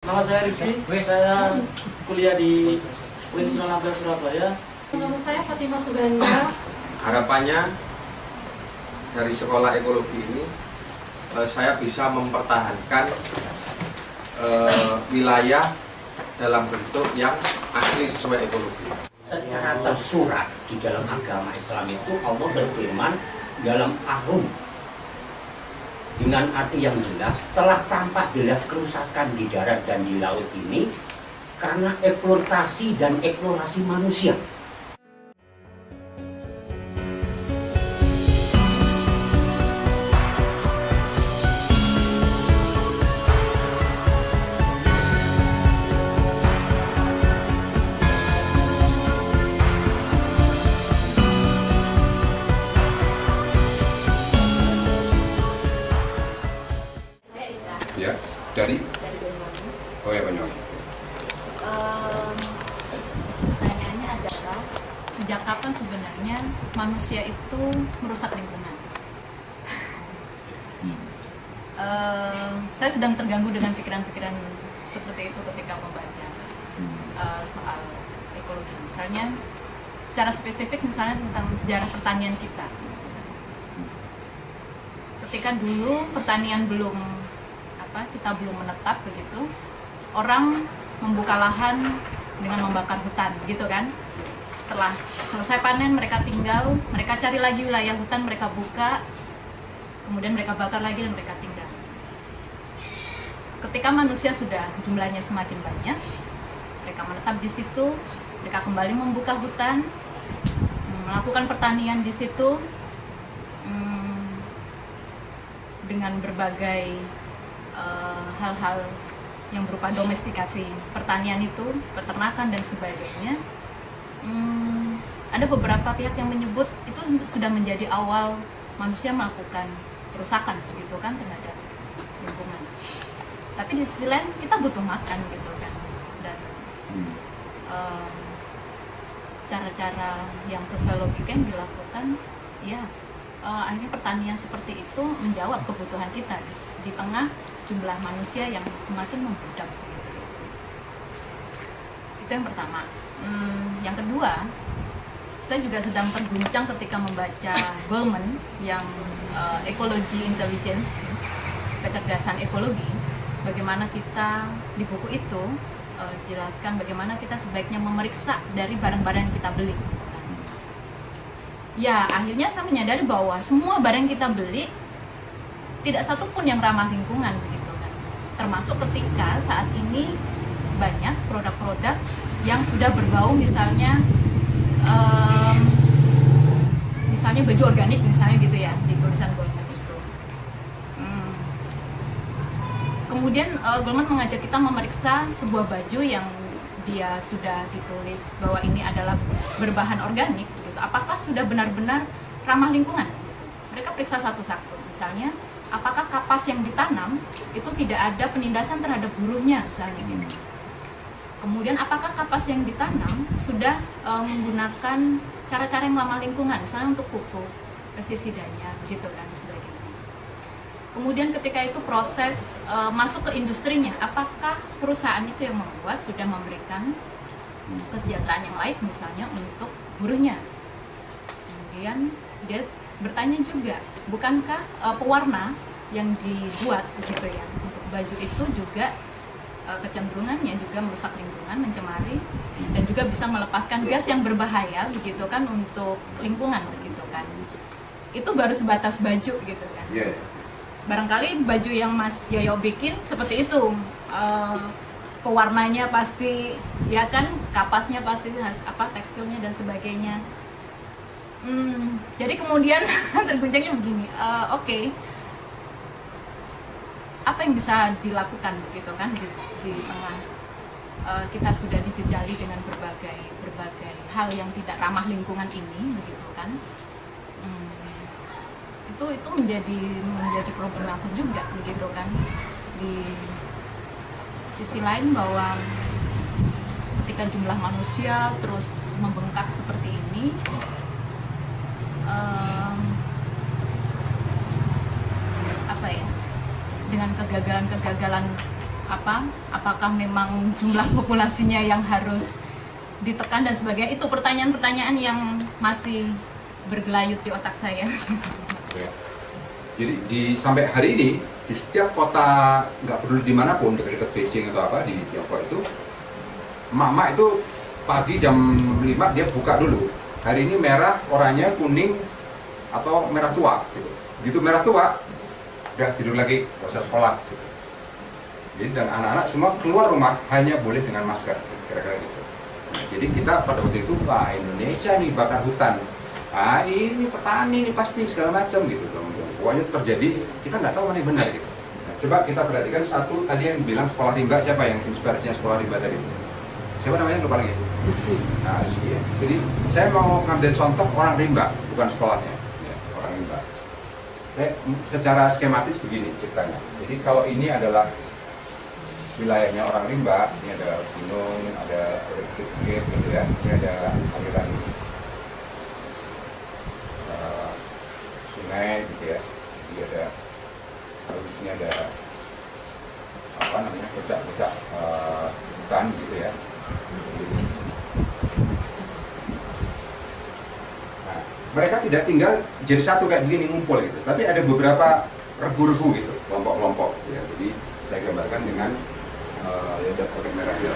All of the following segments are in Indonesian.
Nama saya Rizky, saya kuliah di UIN 19 Surabaya. Nama saya Fatimah Suganda. Harapannya dari sekolah ekologi ini saya bisa mempertahankan wilayah dalam bentuk yang asli sesuai ekologi. Secara tersurat di dalam agama Islam itu Allah berfirman dalam Ar-Rum dengan arti yang jelas, telah tampak jelas kerusakan di darat dan di laut ini karena eksploitasi dan eksplorasi manusia. Ya, dari Banyuwangi. oh ya Banyuwangi. Pertanyaannya adalah sejak kapan sebenarnya manusia itu merusak lingkungan? Saya sedang terganggu dengan pikiran-pikiran seperti itu ketika membaca soal ekologi. Misalnya, secara spesifik misalnya tentang sejarah pertanian kita. Ketika dulu pertanian kita belum menetap begitu, orang membuka lahan dengan membakar hutan, begitu kan? Setelah selesai panen mereka tinggal, mereka cari lagi wilayah hutan, mereka buka, kemudian mereka bakar lagi dan mereka tinggal. Ketika manusia sudah jumlahnya semakin banyak, mereka menetap di situ, mereka kembali membuka hutan, melakukan pertanian di situ dengan berbagai hal-hal yang berupa domestikasi pertanian itu, peternakan dan sebagainya. Ada beberapa pihak yang menyebut itu sudah menjadi awal manusia melakukan perusakan begitu kan terhadap lingkungan. Tapi di sisi lain kita butuh makan gitu kan, dan cara-cara yang sesuai logika yang dilakukan, ya akhirnya pertanian seperti itu menjawab kebutuhan kita di tengah jumlah manusia yang semakin membludak. Itu yang pertama. Yang kedua, saya juga sedang terguncang ketika membaca Goleman yang Ecology Intelligence, kecerdasan ekologi. Bagaimana kita di buku itu jelaskan bagaimana kita sebaiknya memeriksa dari barang-barang yang kita beli. Ya, akhirnya saya menyadari bahwa semua barang yang kita beli tidak satu pun yang ramah lingkungan begitu kan. Termasuk ketika saat ini banyak produk-produk yang sudah berbau misalnya baju organik misalnya gitu ya, di tulisan Goleman itu. Kemudian Goleman mengajak kita memeriksa sebuah baju yang dia sudah ditulis bahwa ini adalah berbahan organik gitu. Apakah sudah benar-benar ramah lingkungan? Mereka periksa satu-satu. Misalnya, apakah kapas yang ditanam itu tidak ada penindasan terhadap buruhnya misalnya gitu. Kemudian apakah kapas yang ditanam sudah menggunakan cara-cara yang ramah lingkungan, misalnya untuk pupuk, pestisidanya, begitu kan, sebagainya. Kemudian ketika itu proses masuk ke industrinya, apakah perusahaan itu yang membuat sudah memberikan kesejahteraan yang layak misalnya untuk buruhnya. Kemudian dia bertanya juga, bukankah pewarna yang dibuat begitu ya untuk baju itu juga kecenderungannya juga merusak lingkungan, mencemari, dan juga bisa melepaskan gas yang berbahaya begitu kan untuk lingkungan begitu kan. Itu baru sebatas baju gitu kan. Barangkali baju yang Mas Yoyo bikin seperti itu, pewarnanya pasti ya kan, kapasnya pasti tekstilnya dan sebagainya. Jadi kemudian terguncangnya begini, oke. Apa yang bisa dilakukan begitu kan di tengah kita sudah dijejali dengan berbagai hal yang tidak ramah lingkungan ini begitu kan. Itu menjadi problem aku juga begitu kan. Di sisi lain bahwa ketika jumlah manusia terus membengkak seperti ini, dengan kegagalan-kegagalan apakah memang jumlah populasinya yang harus ditekan dan sebagainya. Itu pertanyaan-pertanyaan yang masih bergelayut di otak saya. Ya. Jadi sampai hari ini di setiap kota, nggak peduli dimanapun, dekat-dekat Beijing atau apa di Tiongkok itu, emak-emak itu pagi jam 5 dia buka dulu. Hari ini merah, oranye, kuning, atau merah tua gitu. Begitu merah tua, udah tidur lagi, nggak usah sekolah gitu. Jadi dan anak-anak semua keluar rumah hanya boleh dengan masker, kira-kira gitu. Nah, jadi kita pada waktu itu, wah Indonesia nih bakar hutan, ini petani nih pasti segala macam gitu. Pokoknya terjadi, kita nggak tahu mana yang benar gitu. Nah, coba kita perhatikan satu tadi yang bilang sekolah rimba, siapa yang inspirasinya sekolah rimba tadi? Siapa namanya, lupa lagi? Nah, ya. Jadi saya mau ngambil contoh orang rimba, bukan sekolahnya, ya, orang rimba. Saya secara skematis begini ceritanya. Jadi kalau ini adalah wilayahnya orang rimba, ini ada gunung, ada bukit gitu ya, ini ada aliran sungai gitu ya, jadi ada ini ada apa namanya puncak-puncak hutan gitu ya. Nah, mereka tidak tinggal jadi satu kayak begini ngumpul gitu, tapi ada beberapa regu-regu gitu, kelompok-kelompok gitu ya. Jadi saya gambarkan dengan ya udah pakai merah ya.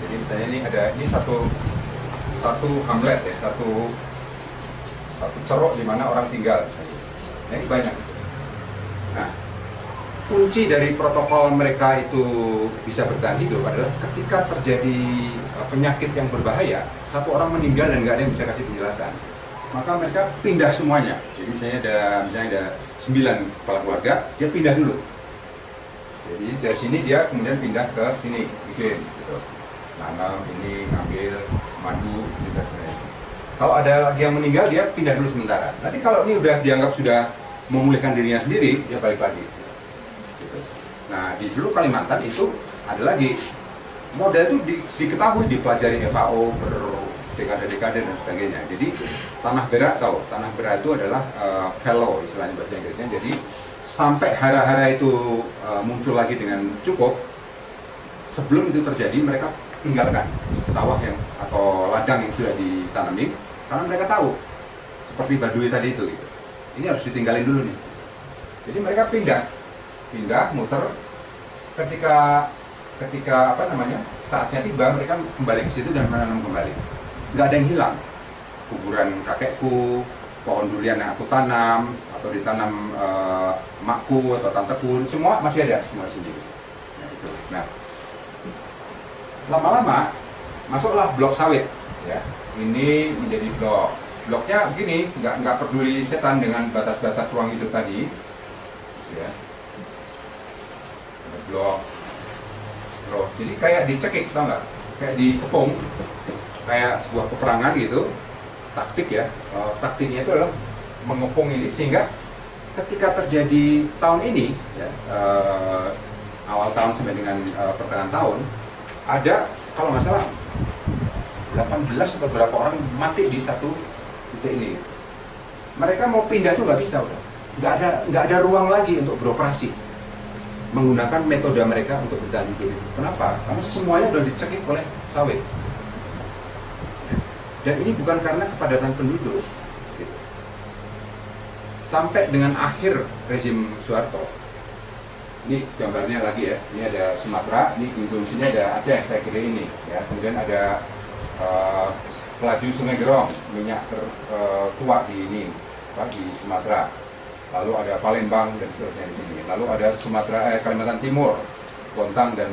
Jadi misalnya ini ada satu hamlet ya, satu ceruk di mana orang tinggal. Nah, ini banyak. Nah, kunci dari protokol mereka itu bisa bertahan hidup adalah ketika terjadi penyakit yang berbahaya, satu orang meninggal dan nggak ada yang bisa kasih penjelasan, maka mereka pindah semuanya. Jadi misalnya ada 9 kepala keluarga, dia pindah dulu. Jadi dari sini dia kemudian pindah ke sini, gitu. Nanam ini, ngambil madu, dan sebagainya. Kalau ada lagi yang meninggal, dia pindah dulu sementara. Nanti kalau ini udah dianggap sudah memulihkan dirinya sendiri, dia balik lagi. Gitu. Nah, di seluruh Kalimantan itu ada lagi model itu diketahui, dipelajari FAO berdekade-dekade dan sebagainya. Jadi tanah berak tanah berak itu adalah fallow istilahnya bahasa Inggrisnya. Jadi sampai hara-hara itu muncul lagi dengan cukup, sebelum itu terjadi mereka tinggalkan sawah yang atau ladang yang sudah ditanami, karena mereka tahu seperti Baduy tadi itu gitu. Ini harus ditinggalin dulu nih. Jadi mereka pindah muter, ketika apa namanya saatnya tiba mereka kembali ke situ dan menanam kembali. Nggak ada yang hilang. Kuburan kakekku, pohon durian yang aku tanam atau ditanam makku atau tanteku, semua masih ada semua di sini. Nah, itu. Nah, lama-lama masuklah blok sawit, ya. Ini menjadi bloknya begini, nggak peduli setan dengan batas-batas ruang hidup tadi, ya. Ada blok, terus jadi kayak dicekik, tau nggak? Kayak dikepung, kayak sebuah peperangan gitu, taktik ya. Taktiknya itu adalah mengepung ini sehingga ketika terjadi tahun ini, ya, awal tahun sampai dengan pertengahan tahun, ada kalau nggak salah 18 atau berapa orang mati di satu titik ini. Mereka mau pindah tuh nggak bisa, udah nggak ada ruang lagi untuk beroperasi menggunakan metode mereka untuk bertahan hidup. Kenapa? Karena semuanya sudah dicekik oleh sawit. Dan ini bukan karena kepadatan penduduk. Gitu. Sampai dengan akhir rezim Soeharto. Ini gambarnya lagi ya, ini ada Sumatera, ini ujung sini ada Aceh, saya kira ini ya. Kemudian ada pelaju Sungai Gerong, minyak tertua di ini, di Sumatera. Lalu ada Palembang dan seterusnya di sini. Lalu ada Kalimantan Timur, Bontang dan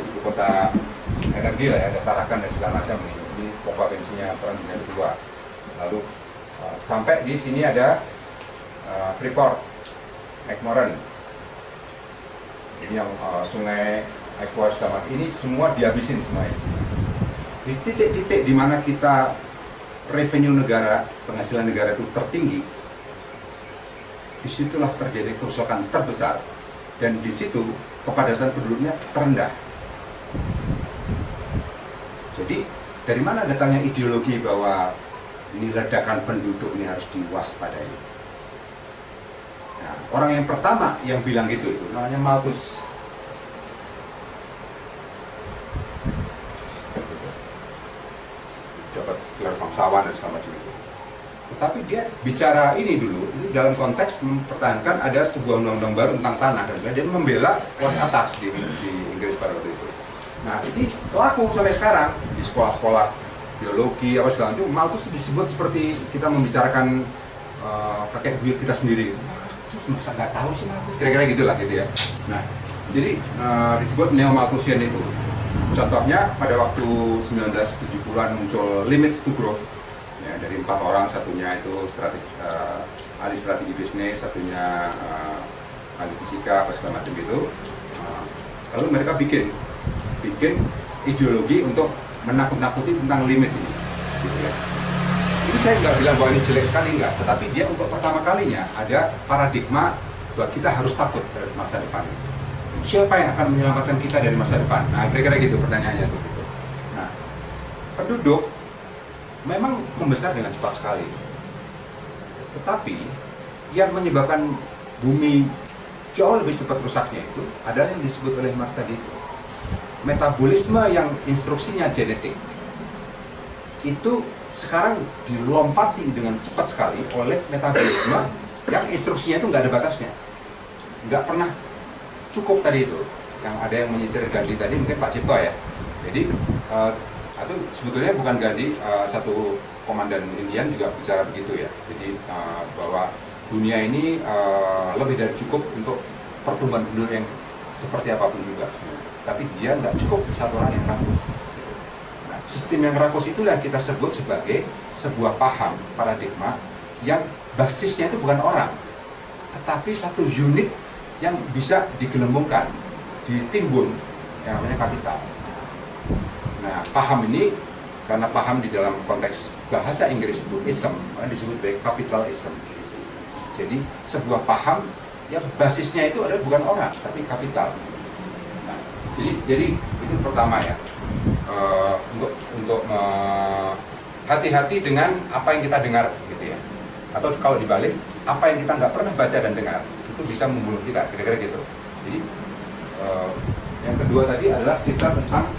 ibu kota energi lah ya, ada Tarakan dan segala macam ini. Ini provinsinya Perang Dunia Kedua. Lalu sampai di sini ada Freeport, McMoran. Ini yang sungai Equus Damat ini semua dihabisin semua ini. Di titik-titik di mana kita revenue negara, penghasilan negara itu tertinggi, disitulah terjadi kerusakan terbesar dan di situ kepadatan penduduknya terendah. Jadi dari mana datangnya ideologi bahwa ini ledakan penduduk ini harus diwaspadai? Nah, orang yang pertama yang bilang gitu itu namanya Malthus. dapat gelar bangsawan dan segala macam itu. Tetapi dia bicara ini dulu itu dalam konteks mempertahankan ada sebuah undang-undang baru tentang tanah dan dia membela kelas atas di Inggris pada waktu itu. Nah ini laku sampai sekarang di sekolah-sekolah biologi apa segala macam. Malthus disebut seperti kita membicarakan kakek buyut kita sendiri. Masa nggak tahu sih Malthus, kira-kira gitulah gitu ya. Nah jadi disebut neo-Malthusian itu. Contohnya pada waktu 1970-an muncul Limits to Growth. Ya, dari 4 orang, satunya itu ahli strategi bisnis, satunya ahli fisika, apa segala macam gitu. Lalu mereka bikin ideologi untuk menakut-nakuti tentang limit ini. Gitu ya. Ini saya nggak bilang bahwa ini jelek sekali, nggak. Tetapi dia untuk pertama kalinya ada paradigma bahwa kita harus takut dari masa depan. Siapa yang akan menyelamatkan kita dari masa depan? Nah, kira-kira gitu pertanyaannya tuh. Gitu. Nah, penduduk memang membesar dengan cepat sekali. Tetapi yang menyebabkan bumi jauh lebih cepat rusaknya itu adalah yang disebut oleh Marx tadi itu. Metabolisme yang instruksinya genetik itu sekarang dilompati dengan cepat sekali oleh metabolisme yang instruksinya itu nggak ada batasnya. Nggak pernah cukup tadi itu. Yang ada yang menyitir Gandhi tadi mungkin Pak Cipto ya. Jadi atau sebetulnya bukan Gandhi, satu komandan Indian juga bicara begitu ya. Jadi bahwa dunia ini lebih dari cukup untuk pertumbuhan penduduk yang seperti apapun juga sebenarnya. Tapi dia nggak cukup satu orang yang rakus. Nah, sistem yang rakus itulah kita sebut sebagai sebuah paham paradigma yang basisnya itu bukan orang, tetapi satu unit yang bisa digelembungkan, ditimbun, yang namanya kapital. Nah, paham ini, karena paham di dalam konteks bahasa Inggris itu ism, disebut sebagai capitalism. Jadi, sebuah paham yang basisnya itu adalah bukan orang, tapi kapital. Nah, jadi itu pertama ya, untuk hati-hati dengan apa yang kita dengar, gitu ya. Atau kalau dibalik, apa yang kita nggak pernah baca dan dengar, itu bisa membunuh kita, kira-kira gitu. Jadi, yang kedua tadi adalah cerita tentang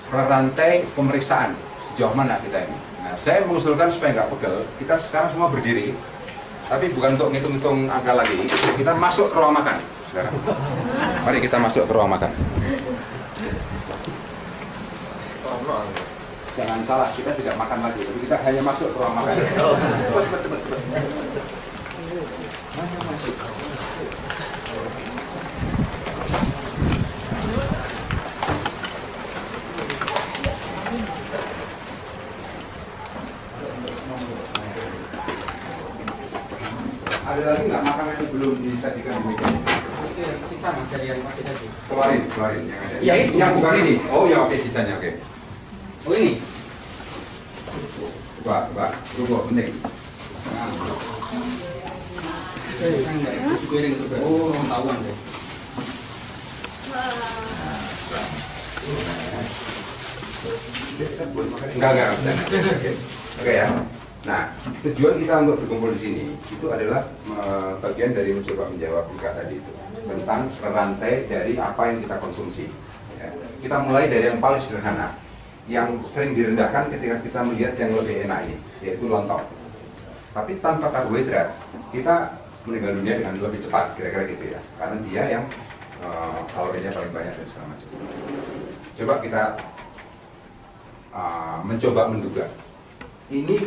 rantai pemeriksaan sejauh mana kita ini. Nah, saya mengusulkan supaya nggak pegel, kita sekarang semua berdiri, tapi bukan untuk ngitung-ngitung angka lagi. Kita masuk ke ruang makan sekarang. Mari kita masuk ke ruang makan. Jangan salah, kita tidak makan lagi, tapi kita hanya masuk ke ruang makan. Cepat. Masuk. Ada lagi nggak makanan yang belum disajikan di meja? Sisa mas dari yang pakai tadi. Keluarin yang ada. Ya, itu yang bukan sisa. ini. Oh ya, oke, sisanya oke. Oh ini? Coba, tunggu, penting. Oh, tahuan deh. Enggak. Oke ya. Nah, tujuan kita untuk berkumpul di sini itu adalah bagian dari mencoba menjawab Ika tadi itu tentang rantai dari apa yang kita konsumsi. Ya. Kita mulai dari yang paling sederhana, yang sering direndahkan ketika kita melihat yang lebih enak ini, yaitu lontong. Tapi tanpa karbohidrat, kita meninggal dunia dengan lebih cepat, kira-kira gitu ya. Karena dia yang kalorinya paling banyak dan segala macam. Coba kita mencoba menduga. Ini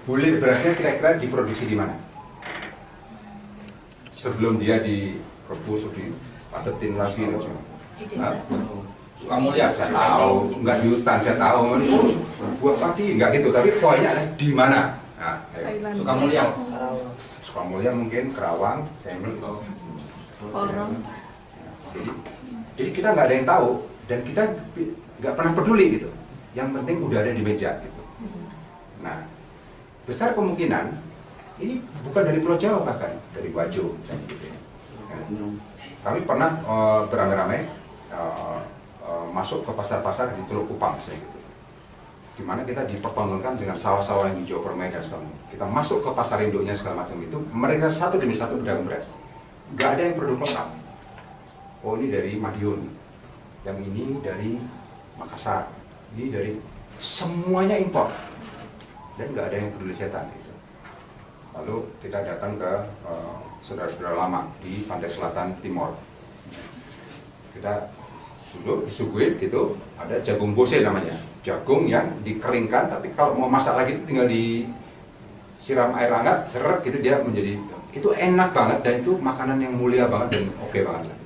bulir berasnya kira-kira diproduksi di mana? Sebelum dia direbus, dipadetin lagi, Di desa. Sukamulya saya tahu, nggak di hutan saya tahu. Buat padi nggak gitu, tapi poinnya adalah di mana? Nah, Sukamulya mungkin, Kerawang, saya tahu. Porong. Jadi kita nggak ada yang tahu dan kita nggak pernah peduli gitu. Yang penting udah ada di meja gitu. Nah, besar kemungkinan ini bukan dari Pulau Jawa, bahkan dari Wajo misalnya gitu ya. Kami pernah beramai-ramai masuk ke pasar-pasar di Teluk Kupang misalnya gitu, dimana kita dipertontonkan dengan sawah-sawah yang hijau permai dan segala macam. Kita masuk ke pasar induknya segala macam itu, mereka satu demi satu pedagang beras, nggak ada yang produk lokal. Oh ini dari Madiun, yang ini dari Makassar, ini dari semuanya impor dan nggak ada yang peduli setan gitu. Lalu kita datang ke saudara-saudara lama di pantai selatan timur. Kita duduk disuguhin gitu, ada jagung bose namanya, jagung yang dikeringkan tapi kalau mau masak lagi itu tinggal disiram air hangat, seret gitu dia menjadi, itu enak banget dan itu makanan yang mulia banget dan oke banget lah.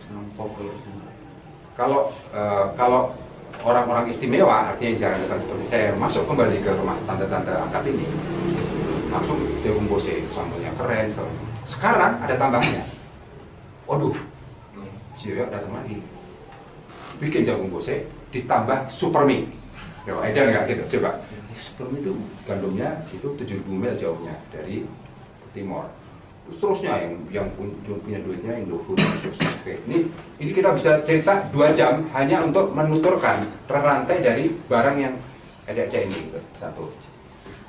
Kalau orang-orang istimewa, artinya yang jarang seperti saya masuk kembali ke rumah tante-tante angkat ini, langsung jagung bose, sambalnya keren. Sekarang ada tambahannya, waduh, si Yoyo datang lagi, bikin jagung bose ditambah super mie. Ya, ada nggak gitu? Coba. Super mie itu gandumnya itu 7.000 ml jauhnya dari timur. Terusnya yang punya duitnya Indofood. Oke, ini kita bisa cerita 2 jam hanya untuk menuturkan rantai dari barang yang ecek-ecek ini gitu. Satu.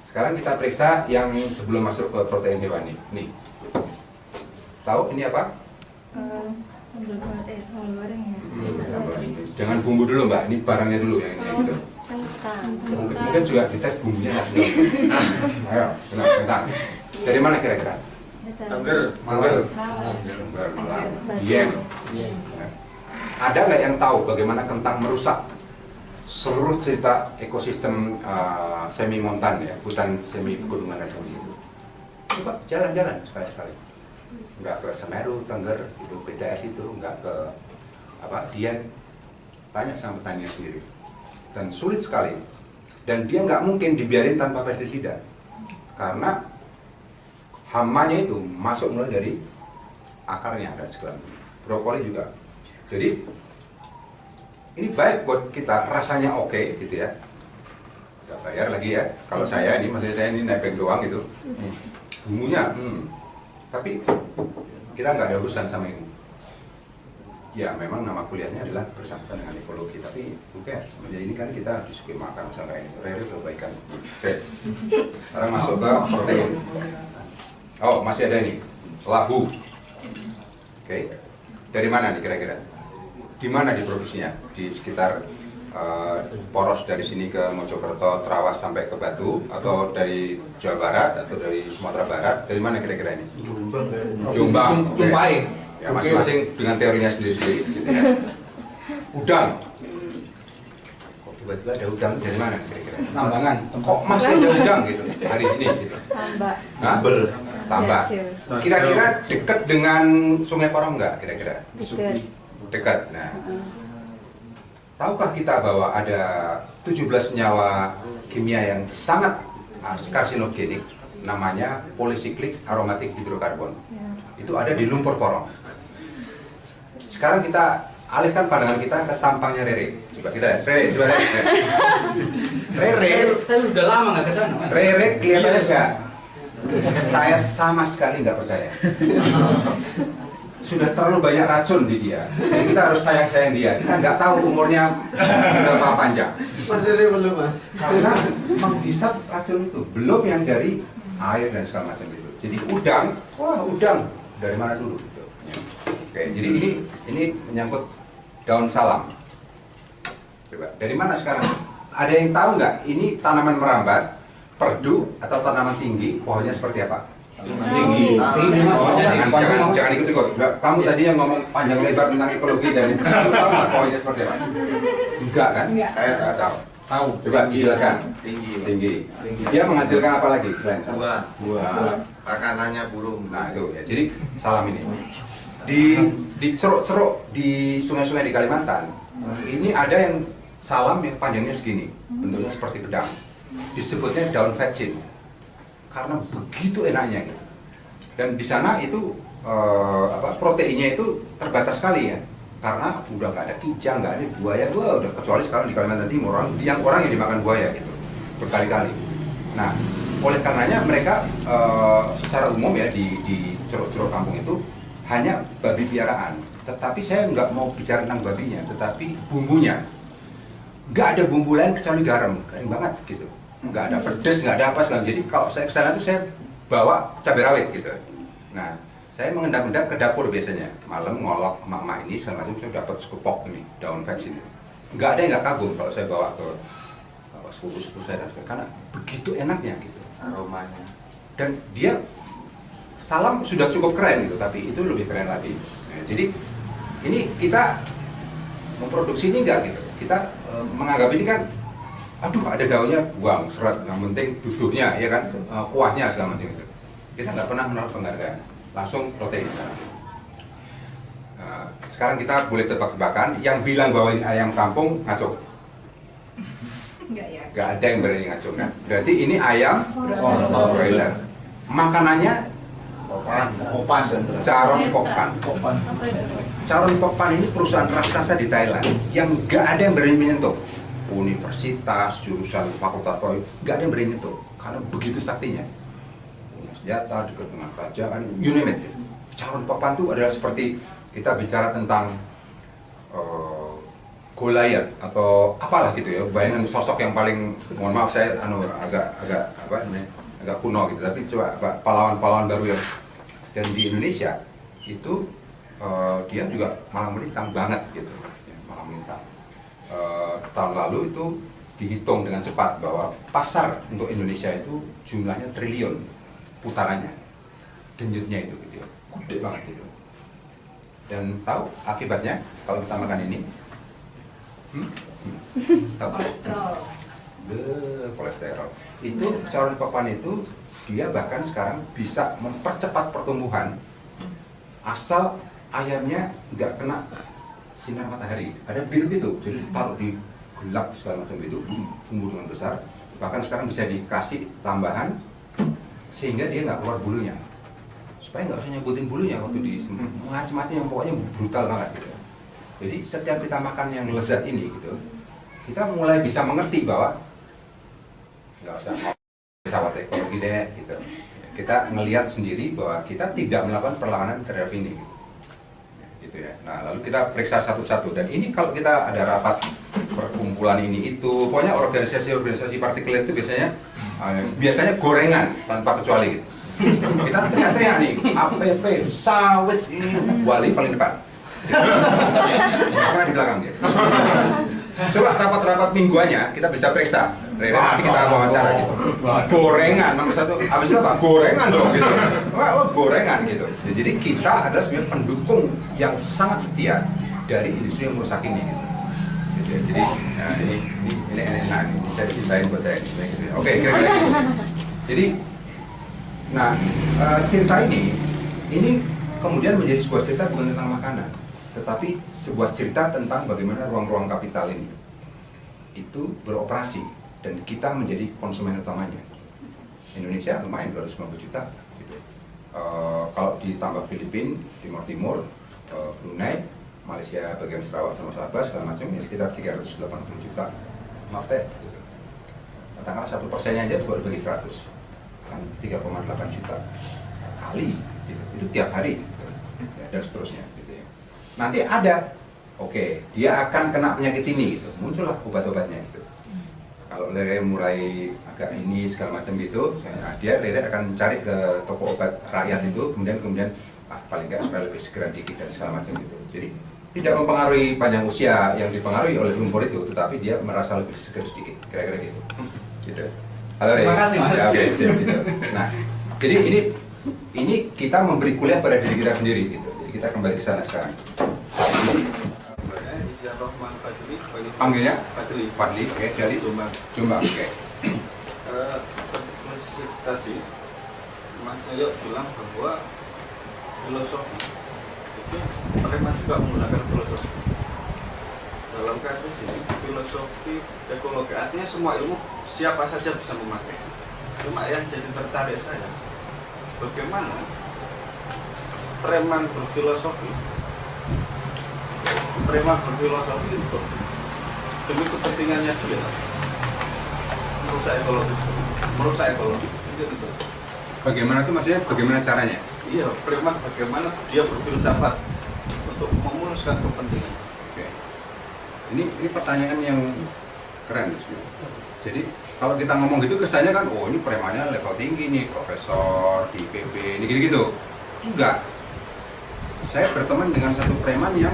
Sekarang kita periksa yang sebelum masuk ke protein hewani. Nih. Tahu ini apa? Sambal goreng ya. Jangan bumbu dulu Mbak, ini barangnya dulu yang ini gitu. Mungkin juga dites bumbunya. Ayo, kentang. Dari mana kira-kira? Tengger. Iya. Ada nggak yang tahu bagaimana kentang merusak seluruh cerita ekosistem semi montan ya, hutan semi pegunungan dan seperti itu? Coba jalan-jalan sekali-sekali. Nggak ke Semeru, Tengger, itu BTS itu, nggak ke Dieng. Tanya sama petaninya sendiri. Dan sulit sekali. Dan dia nggak mungkin dibiarin tanpa pestisida. Karena hamanya itu masuk mulai dari akarnya dan segala macam. Brokoli juga. Jadi ini baik buat kita, rasanya oke gitu ya. Nggak bayar lagi ya. Kalau saya ini, maksudnya saya ini nebeng doang gitu. Bumbunya, tapi kita nggak ada urusan sama ini. Ya memang nama kuliahnya adalah bersangkutan dengan ekologi, tapi bukan. Semenjak ini kan kita disukai makan misalnya ini, rere kebaikan. Oke, sekarang masuk ke protein. Oh masih ada ini, labu. Oke, dari mana nih kira-kira? Di mana diproduksinya? Di sekitar poros dari sini ke Mojokerto, Trawas sampai ke Batu, atau dari Jawa Barat atau dari Sumatera Barat? Dari mana kira-kira ini? Jombang. Okay. Ya masing-masing dengan teorinya sendiri-sendiri gitu ya. Udang. Kok tiba-tiba ada udang dari mana kira-kira? Nambangan. Kok masih ada udang gitu hari ini gitu? Tambak. Hah? Tambak. Kira-kira dekat dengan Sungai Porong nggak kira-kira? Dekat. Dekat. Nah, tahukah kita bahwa ada 17 senyawa kimia yang sangat karsinogenik, namanya polisiklik aromatik hidrokarbon. Itu ada di lumpur porong. Sekarang kita alihkan pandangan kita ke tampangnya Rere. Coba kita, Rere. Saya udah lama nggak ke sana. Rere kelihatannya nggak. Saya sama sekali nggak percaya. Sudah terlalu banyak racun di dia. Jadi kita harus sayang-sayang dia. Kita nggak tahu umurnya berapa panjang. Mas Rere belum mas. Karena menghisap racun itu belum yang dari air dan segala macam itu. Jadi udang, wah udang dari mana dulu? Gitu. Oke, jadi ini menyangkut daun salam. Coba, dari mana sekarang? Ada yang tahu nggak? Ini tanaman merambat, perdu atau tanaman tinggi? Pohonnya seperti apa? Tinggi. Jangan ikut-ikut. Kamu tadi yang ngomong panjang lebar tentang ekologi dan tahu nggak pohonnya seperti apa? Enggak kan? Saya nggak tahu. Tahu. Coba dijelaskan. Tinggi. Dia menghasilkan apa lagi selain salam? Buah. Makanannya burung. Nah itu ya. Jadi salam ini di ceruk-ceruk di sungai-sungai di Kalimantan ini ada yang salam yang panjangnya segini, bentuknya seperti pedang. Disebutnya daun vetsin karena begitu enaknya gitu. Dan di sana itu proteinnya itu terbatas sekali ya. Karena udah nggak ada kijang, nggak ada buaya, udah kecuali sekarang di Kalimantan Timur orang yang dimakan buaya gitu berkali-kali. Nah, oleh karenanya mereka secara umum ya di ceruk-ceruk kampung itu hanya babi piaraan. Tetapi saya nggak mau bicara tentang babinya, tetapi bumbunya. Nggak ada bumbu lain kecuali garam, kering banget gitu. Nggak ada pedes, nggak ada apa segala. Jadi kalau saya kesana tuh saya bawa cabai rawit gitu. Nah, saya mengendap-endap ke dapur biasanya, malam ngolok emak-emak ini segala macam, saya dapat sekupok ini daun vetsin. Nggak ada yang nggak kagum kalau saya bawa ke ekspos saya dan sebagainya. Karena begitu enaknya gitu aromanya. Dan dia salam sudah cukup keren gitu, tapi itu lebih keren lagi. Nah, jadi ini kita memproduksi ini enggak gitu. Kita menganggap ini kan, aduh ada daunnya buang serat, yang penting duduhnya ya kan, kuahnya segala macam itu. Kita nggak pernah menaruh penghargaan, langsung protein. Sekarang kita boleh tebak-tebakan, yang bilang bahwa ini ayam kampung ngaco. Enggak ya. Nggak ada yang berani ngaco kan? Berarti ini ayam broiler. Makanannya Charoen Pok Pan. Charoen Pok Pan ini perusahaan raksasa di Thailand yang nggak ada yang berani menyentuh. Universitas, jurusan fakultas nggak ada yang berani menyentuh karena begitu saktinya. Punya senjata, dekat dengan kerajaan, you name it. Charoen Pok Pan itu adalah seperti kita bicara tentang Goliath atau apalah gitu ya, bayangan sosok yang paling, mohon maaf saya agak kuno gitu, tapi coba pahlawan-pahlawan baru yang, dan di Indonesia itu dia juga malang melintang banget gitu ya, malang melintang. Tahun lalu itu dihitung dengan cepat bahwa pasar untuk Indonesia itu jumlahnya triliun putarannya, denyutnya itu gitu, gede banget gitu. Dan tahu akibatnya kalau kita makan ini? Kolesterol. Kolesterol. Itu Charoen Pok Pan itu dia bahkan sekarang bisa mempercepat pertumbuhan asal ayamnya nggak kena sinar matahari. Ada biru gitu, jadi taruh di gelap segala macam itu, tumbuh dengan besar. Bahkan sekarang bisa dikasih tambahan sehingga dia nggak keluar bulunya, supaya nggak usah nyebutin bulunya waktu di macam-macam yang pokoknya brutal banget gitu. Jadi setiap kita makan yang lezat ini gitu, kita mulai bisa mengerti bahwa nggak usah pesawat ekologi deh gitu. Kita ngelihat sendiri bahwa kita tidak melakukan perlawanan terhadap ini gitu ya. Nah lalu kita periksa satu-satu, dan ini kalau kita ada rapat perkumpulan ini itu, pokoknya organisasi partikelir itu biasanya gorengan tanpa kecuali gitu. Kita teriak-teriak nih, APP, sawit, ini wali paling depan. Karena di belakang dia. Coba rapat-rapat mingguannya kita bisa periksa. Nanti kita wawancara gitu. Gorengan nomor satu. Habis itu apa? Gorengan dong gitu. Oh, gorengan gitu. Jadi kita adalah sebenarnya pendukung yang sangat setia dari industri yang merusak ini. Gitu. Jadi ini saya ceritain buat saya. Oke, kira-kira. Jadi, nah cerita ini kemudian menjadi sebuah cerita bukan tentang makanan, tetapi sebuah cerita tentang bagaimana ruang-ruang kapital ini itu beroperasi dan kita menjadi konsumen utamanya. Indonesia lumayan 250 juta gitu. Kalau ditambah Filipina, Timur Timur, Brunei, Malaysia bagian Sarawak sama Sabah segala macam ya sekitar 380 juta. Mate gitu. Katakanlah 1%-nya aja buat bagi 100 kan 3,8 juta kali gitu. Itu tiap hari gitu. Dan seterusnya. Nanti ada, oke, dia akan kena penyakit ini gitu, muncullah obat-obatnya gitu. Kalau lele mulai agak ini segala macam gitu, dia lele akan cari ke toko obat rakyat itu, kemudian paling nggak supaya lebih segera dikit dan segala macam gitu. Jadi tidak mempengaruhi panjang usia yang dipengaruhi oleh lumpur itu, tetapi dia merasa lebih seger sedikit, kira-kira gitu. Gitu. Halo, Terima kasih Mas. Ya, okay, gitu. Nah, jadi ini kita memberi kuliah pada diri kita sendiri gitu. Kita kembali ke sana sekarang. Isyan Rohman Fadli, Panggilnya? Fadli, oke, dari Jombang. Oke. Tadi Mas Yoyo bilang bahwa filosofi itu preman juga menggunakan filosofi. Dalam kasus ini filosofi ekologi, artinya semua ilmu siapa saja bisa memakai. Cuma yang jadi tertarik saya, bagaimana preman berfilosofi untuk demi kepentingannya dia merusak ekologi. Bagaimana itu maksudnya? Bagaimana caranya? Iya, preman bagaimana dia berfilsafat untuk memuluskan kepentingan. Oke. Ini pertanyaan yang keren sebenarnya. Jadi kalau kita ngomong gitu kesannya kan, oh ini premannya level tinggi nih, profesor di IPB, ini gitu-gitu. Enggak. Saya berteman dengan satu preman yang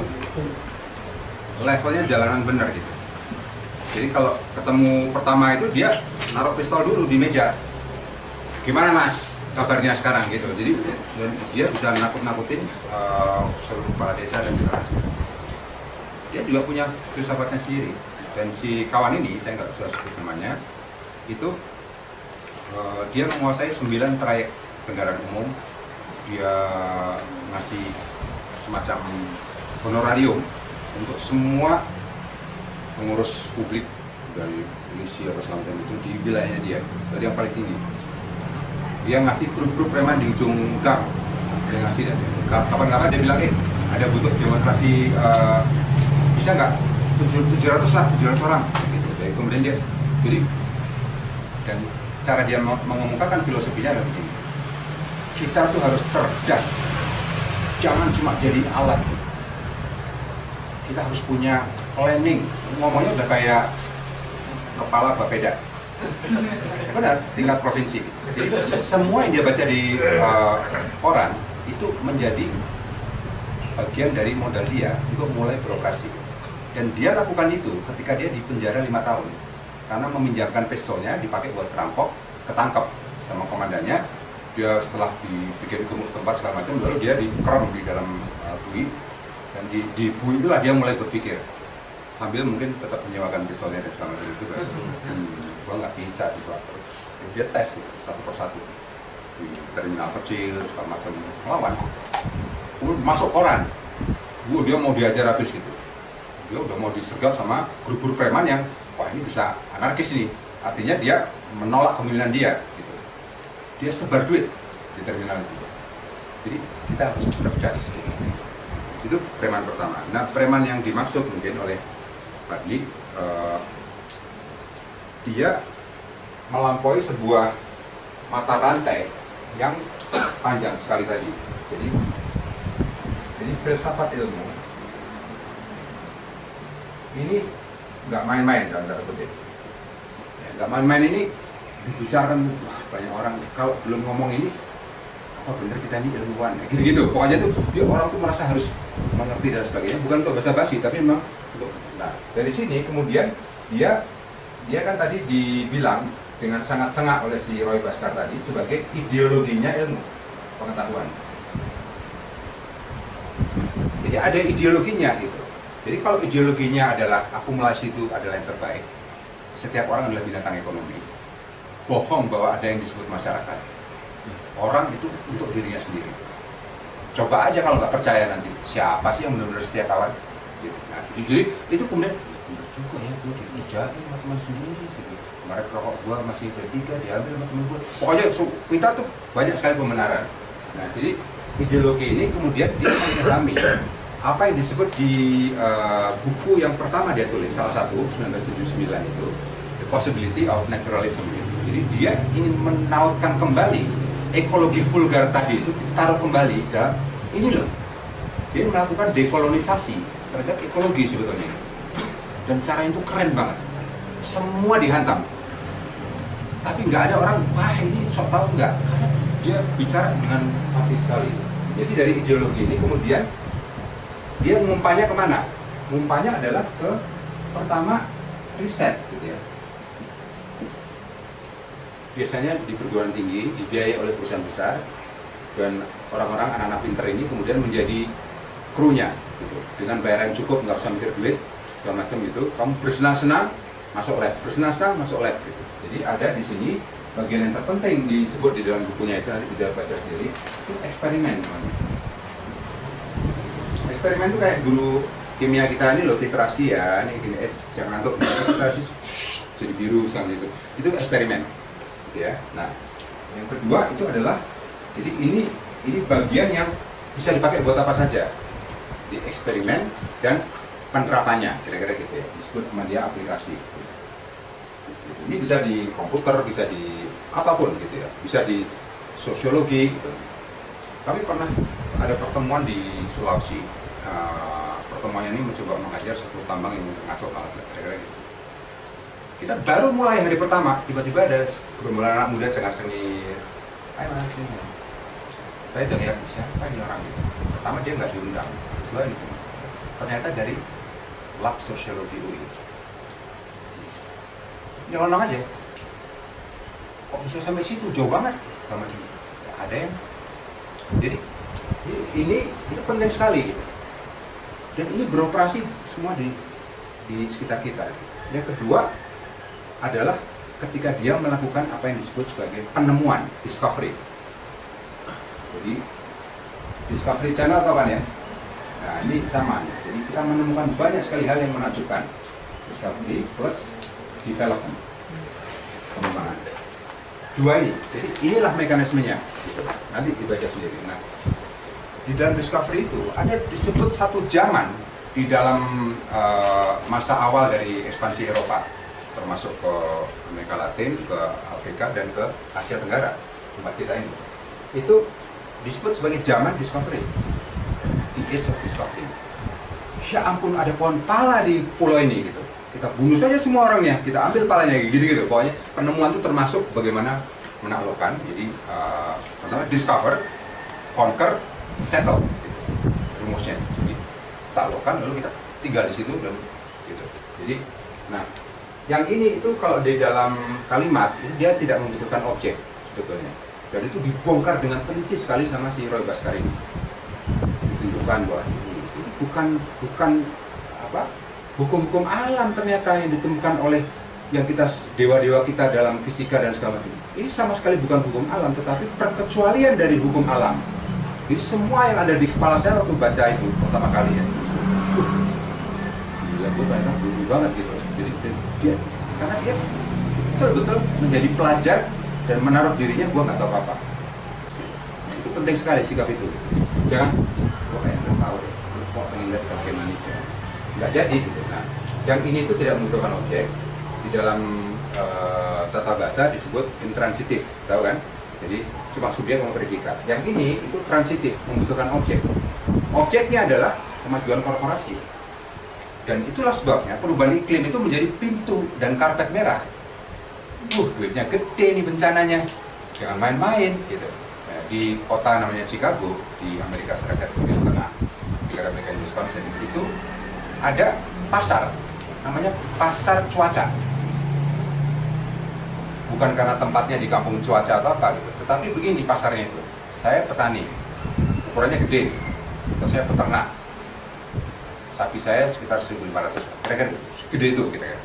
levelnya jalanan benar gitu. Jadi kalau ketemu pertama itu dia naruh pistol dulu di meja. Gimana Mas kabarnya sekarang gitu. Jadi dia bisa nakut-nakutin seluruh kepala desa dan daerah. Dia juga punya filsafatnya sendiri. Dan si kawan ini, saya nggak usah sebut namanya, itu dia menguasai 9 trayek kendaraan umum. Dia ngasih semacam honorarium untuk semua pengurus publik dari polisi atau selatan itu di wilayahnya dia, dari yang paling tinggi. Dia ngasih grup-grup preman di ujung gang. Dia ngasih, kapan-kapan dia bilang, ada butuh demonstrasi, bisa nggak 700 orang gitu. Jadi kemudian dia jadi, dan cara dia mengemukakan filosofinya adalah begini, kita tuh harus cerdas, jangan cuma jadi alat, kita harus punya planning. Ngomongnya udah kayak kepala Bapeda, benar, tingkat provinsi. Jadi semua yang dia baca di koran itu menjadi bagian dari modal dia untuk mulai beroperasi. Dan dia lakukan itu ketika dia di penjara 5 tahun karena meminjamkan pistolnya dipakai buat perampok, ketangkep sama komandannya. Dia setelah dibikin gemuk setempat segala macam, lalu dia dikerem di dalam bui, dan di bui itulah dia mulai berpikir sambil mungkin tetap menyewakan pistolnya dan segala macam itu kan. Gua nggak bisa di terus. Dia tes gitu, satu persatu di terminal kecil segala macam melawan. Masuk koran, dia mau diajar habis gitu. Dia udah mau disergap sama grup-grup preman yang wah ini bisa anarkis ini, artinya dia menolak kepemimpinan dia gitu. Dia sebar duit di terminal itu. Jadi kita harus cerdas gitu. Itu preman pertama. Nah, preman yang dimaksud mungkin oleh Fadli, dia melampaui sebuah mata rantai yang panjang sekali tadi. Jadi filsafat ilmu ini nggak main-main dalam tanda kutip. Nggak main-main ini dibicarakan banyak orang. Kalau belum ngomong ini, apa benar kita ini ilmuwan? Gitu-gitu. Pokoknya tuh dia orang tuh merasa harus mengerti dan sebagainya. Bukan untuk basa-basi, tapi memang untuk. Nah, dari sini kemudian dia kan tadi dibilang dengan sangat sengak oleh si Roy Bhaskar tadi sebagai ideologinya ilmu pengetahuan. Jadi ada ideologinya gitu. Jadi kalau ideologinya adalah akumulasi itu adalah yang terbaik, setiap orang adalah binatang ekonomi, bohong bahwa ada yang disebut masyarakat. Orang itu untuk dirinya sendiri. Coba aja kalau nggak percaya nanti, siapa sih yang benar-benar setia kawan? Gitu. Nah, jadi itu kemudian, benar juga ya, gue dikerjain sama teman sendiri. Gitu. Kemarin rokok gue masih bertiga, diambil sama teman gue. Pokoknya kita tuh banyak sekali pembenaran. Nah, jadi ideologi ini kemudian dia mengalami apa yang disebut di buku yang pertama dia tulis, salah satu 1979 itu The Possibility of Naturalism. Jadi dia ingin menautkan kembali ekologi vulgar tadi itu, ditaruh kembali dalam ini loh. Dia melakukan dekolonisasi terhadap ekologi sebetulnya. Dan cara itu keren banget. Semua dihantam. Tapi nggak ada orang, wah ini sok tahu nggak? Karena dia bicara dengan fasih sekali. Jadi dari ideologi ini kemudian dia ngumpanya kemana? Ngumpanya adalah ke pertama riset gitu ya. Biasanya di perguruan tinggi dibiayai oleh perusahaan besar dan orang-orang anak-anak pinter ini kemudian menjadi krunya gitu. Dengan bayaran cukup, nggak usah mikir duit segala macam gitu. Kamu bersenang-senang masuk lab, bersenang-senang masuk lab gitu. Jadi ada di sini bagian yang terpenting disebut di dalam bukunya itu, nanti bisa baca sendiri, itu eksperimen. Eksperimen itu kayak guru kimia kita ini loh, titrasi ya, ini gini, jangan ngantuk, titrasi jadi biru misalnya itu eksperimen, gitu ya. Nah, yang kedua itu adalah, jadi ini bagian yang bisa dipakai buat apa saja, di eksperimen dan penerapannya, kira-kira gitu ya, disebut sama dia aplikasi. Ini bisa di komputer, bisa di apapun gitu ya, bisa di sosiologi gitu. Kami pernah ada pertemuan di Sulawesi. Pertemuannya ini mencoba mengajar satu tambang yang ngaco banget, kira-kira gitu. Kita baru mulai hari pertama, tiba-tiba ada gerombolan anak muda cengar-cengir. Ayo mas, ini. Saya udah ngeliat siapa ini orang gitu. Pertama dia nggak diundang, kedua ini ternyata dari lab sosiologi UI. nyelonong aja. Kok bisa sampai situ? Jauh banget sama ini. Ya, ada yang. Jadi ini penting sekali. Gitu. Dan ini beroperasi semua di sekitar kita. Yang kedua adalah ketika dia melakukan apa yang disebut sebagai penemuan, discovery. Jadi Discovery Channel tahu kan ya? Nah ini sama. Jadi kita menemukan banyak sekali hal yang menakjubkan. Discovery plus development, pengembangan. Dua ini. Jadi inilah mekanismenya. Gitu. Nanti dibaca sendiri. Nah, di dalam discovery itu ada disebut satu zaman di dalam masa awal dari ekspansi Eropa, termasuk ke Amerika Latin, ke Afrika, dan ke Asia Tenggara, tempat kita ini. Itu disebut sebagai zaman discovery, the age of discovery. Ya ampun, ada pohon pala di pulau ini gitu. Kita bunuh saja semua orangnya, kita ambil palanya gitu-gitu. Pokoknya penemuan itu termasuk bagaimana menaklukkan. Jadi discover, conquer, settle gitu. Rumusnya. Jadi taklukkan lalu kita tinggal di situ dan gitu. Jadi nah, yang ini itu kalau di dalam kalimat dia tidak membutuhkan objek sebetulnya. Dan itu dibongkar dengan teliti sekali sama si Roy Bhaskar ini. Ditunjukkan bahwa ini bukan apa? Hukum-hukum alam ternyata yang ditemukan oleh yang kita dewa-dewa kita dalam fisika dan segala macam. Ini sama sekali bukan hukum alam, tetapi perkecualian dari hukum alam. Jadi semua yang ada di kepala saya waktu baca itu pertama kali ya. Gila, gue ternyata bodoh banget gitu. Jadi dia karena dia betul-betul menjadi pelajar dan menaruh dirinya gue nggak tahu apa-apa. Nah, itu penting sekali sikap itu. Jangan gue kayak nggak tahu deh, gue cuma pengen lihat bagaimana aja. Nggak jadi gitu. Nah, yang ini itu tidak membutuhkan objek. Di dalam tata bahasa disebut intransitif, tahu kan? Jadi cuma subjek sama predikat. Yang ini itu transitif, membutuhkan objek. Objeknya adalah kemajuan korporasi. Dan itulah sebabnya perubahan iklim itu menjadi pintu dan karpet merah. Duitnya gede nih bencananya, jangan main-main gitu. Nah, di kota namanya Chicago di Amerika Serikat bagian tengah, negara Amerika Wisconsin itu ada pasar, namanya pasar cuaca. Bukan karena tempatnya di kampung cuaca atau apa gitu, tetapi begini pasarnya itu. Saya petani, ukurannya gede, atau saya peternak. Sapi saya sekitar 1.500, kira-kira gede itu kira-kira.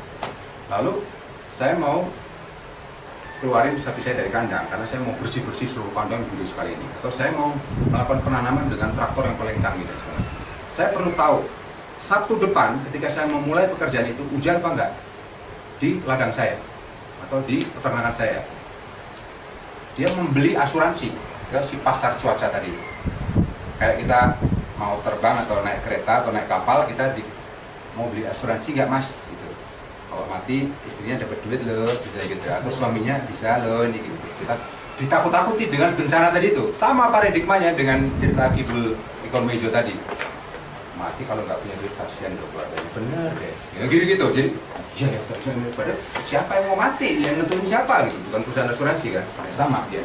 Lalu saya mau keluarin sapi saya dari kandang karena saya mau bersih-bersih seluruh kandang dulu sekali ini, atau saya mau melakukan penanaman dengan traktor yang paling canggih dan sebagainya. Saya perlu tahu Sabtu depan ketika saya memulai pekerjaan itu hujan apa enggak di ladang saya atau di peternakan saya. Dia membeli asuransi ke si pasar cuaca tadi. Kayak kita mau terbang atau naik kereta atau naik kapal, kita mau beli asuransi nggak mas gitu. Kalau mati istrinya dapat duit loh, bisa gitu, atau suaminya bisa loh ini gitu. Kita ditakut-takuti dengan bencana tadi itu. Sama paradigmanya dengan cerita Ibu Ikon Mejo tadi. Mati kalau nggak punya duit, kasihan loh keluarganya. Bener deh. Ya gitu-gitu. Jadi ya padahal siapa yang mau mati, yang nentuin siapa gitu, bukan perusahaan asuransi kan. Sama ya.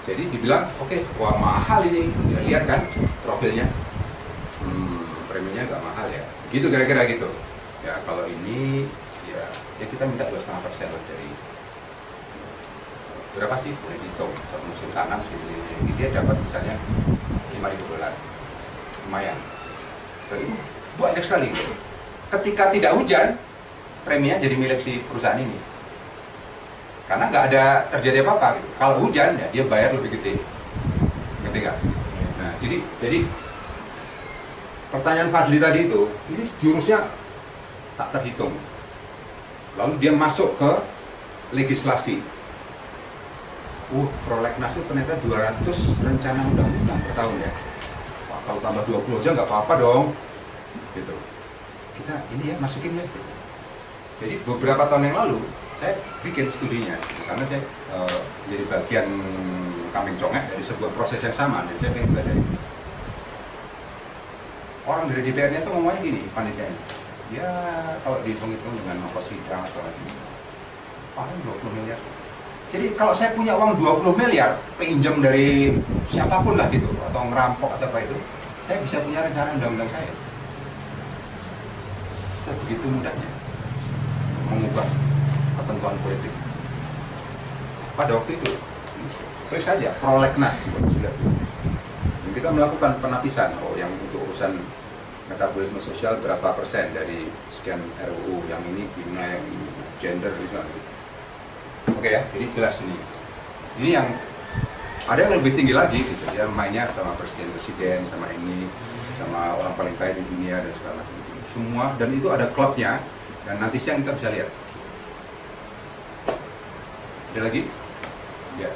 Jadi dibilang oke, wah mahal ini. Ya, lihat kan profilnya. Preminya nggak mahal ya. Gitu kira-kira gitu. Ya kalau ini ya kita minta 2,5% lah dari berapa sih boleh dihitung satu musim tanam segitu. Jadi dia dapat misalnya $5.000, lumayan. Dan itu banyak sekali. Ketika tidak hujan, preminya jadi milik si perusahaan ini. Karena nggak ada terjadi apa-apa. Gitu. Kalau hujan ya dia bayar lebih gede. Ngerti nggak? Nah jadi pertanyaan Fadli tadi itu, ini jurusnya tak terhitung. Lalu dia masuk ke legislasi. Prolegnas itu ternyata 200 rencana undang-undang per tahun ya. Wah, kalau tambah 20 aja nggak apa-apa dong. Gitu. Kita ini ya masukin ya. Gitu. Jadi beberapa tahun yang lalu saya bikin studinya, karena saya jadi bagian kambing congek dari sebuah proses yang sama, dan saya pengen belajar ini. Orang dari DPR-nya tuh ngomongnya gini, panitianya. Ya kalau dihitung-hitung dengan ongkos sidang atau lagi, paling 20 miliar. Jadi kalau saya punya uang 20 miliar, pinjam dari siapapun lah gitu, atau ngerampok atau apa itu, saya bisa punya rencana undang-undang saya. Sebegitu mudahnya mengubah ketentuan politik. Pada waktu itu, baik saja, prolegnas sudah. Dan kita melakukan penapisan, yang untuk urusan metabolisme sosial berapa persen dari sekian RUU, yang ini gimana, yang ini gender, misalnya. Oke ya, jadi jelas ini. Ini yang ada yang lebih tinggi lagi, gitu ya, mainnya sama presiden, sama ini, sama orang paling kaya di dunia dan segala macam itu. Semua, dan itu ada klubnya, dan nanti siang kita bisa lihat. Ada lagi? Ya.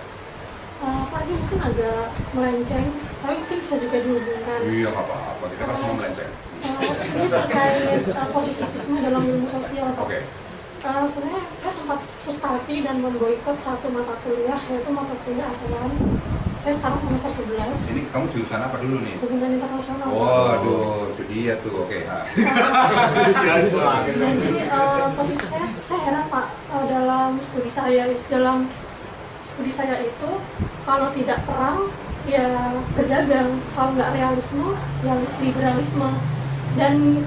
Pak, ini mungkin agak melenceng, tapi mungkin bisa juga dihubungkan. Iya, nggak apa-apa, kita kan semua melenceng. Ini terkait positifisme dalam ilmu sosial, Pak. Oke. Sebenarnya saya sempat frustasi dan memboikot satu mata kuliah, yaitu mata kuliah ASEAN. Saya sekarang semester 11. Ini kamu jurusan apa dulu nih? Hubungan internasional. Waduh, itu dia tuh, oke. Jadi positif saya heran Pak, dalam studi saya itu kalau tidak perang ya berdagang, kalau nggak realisme ya liberalisme. Dan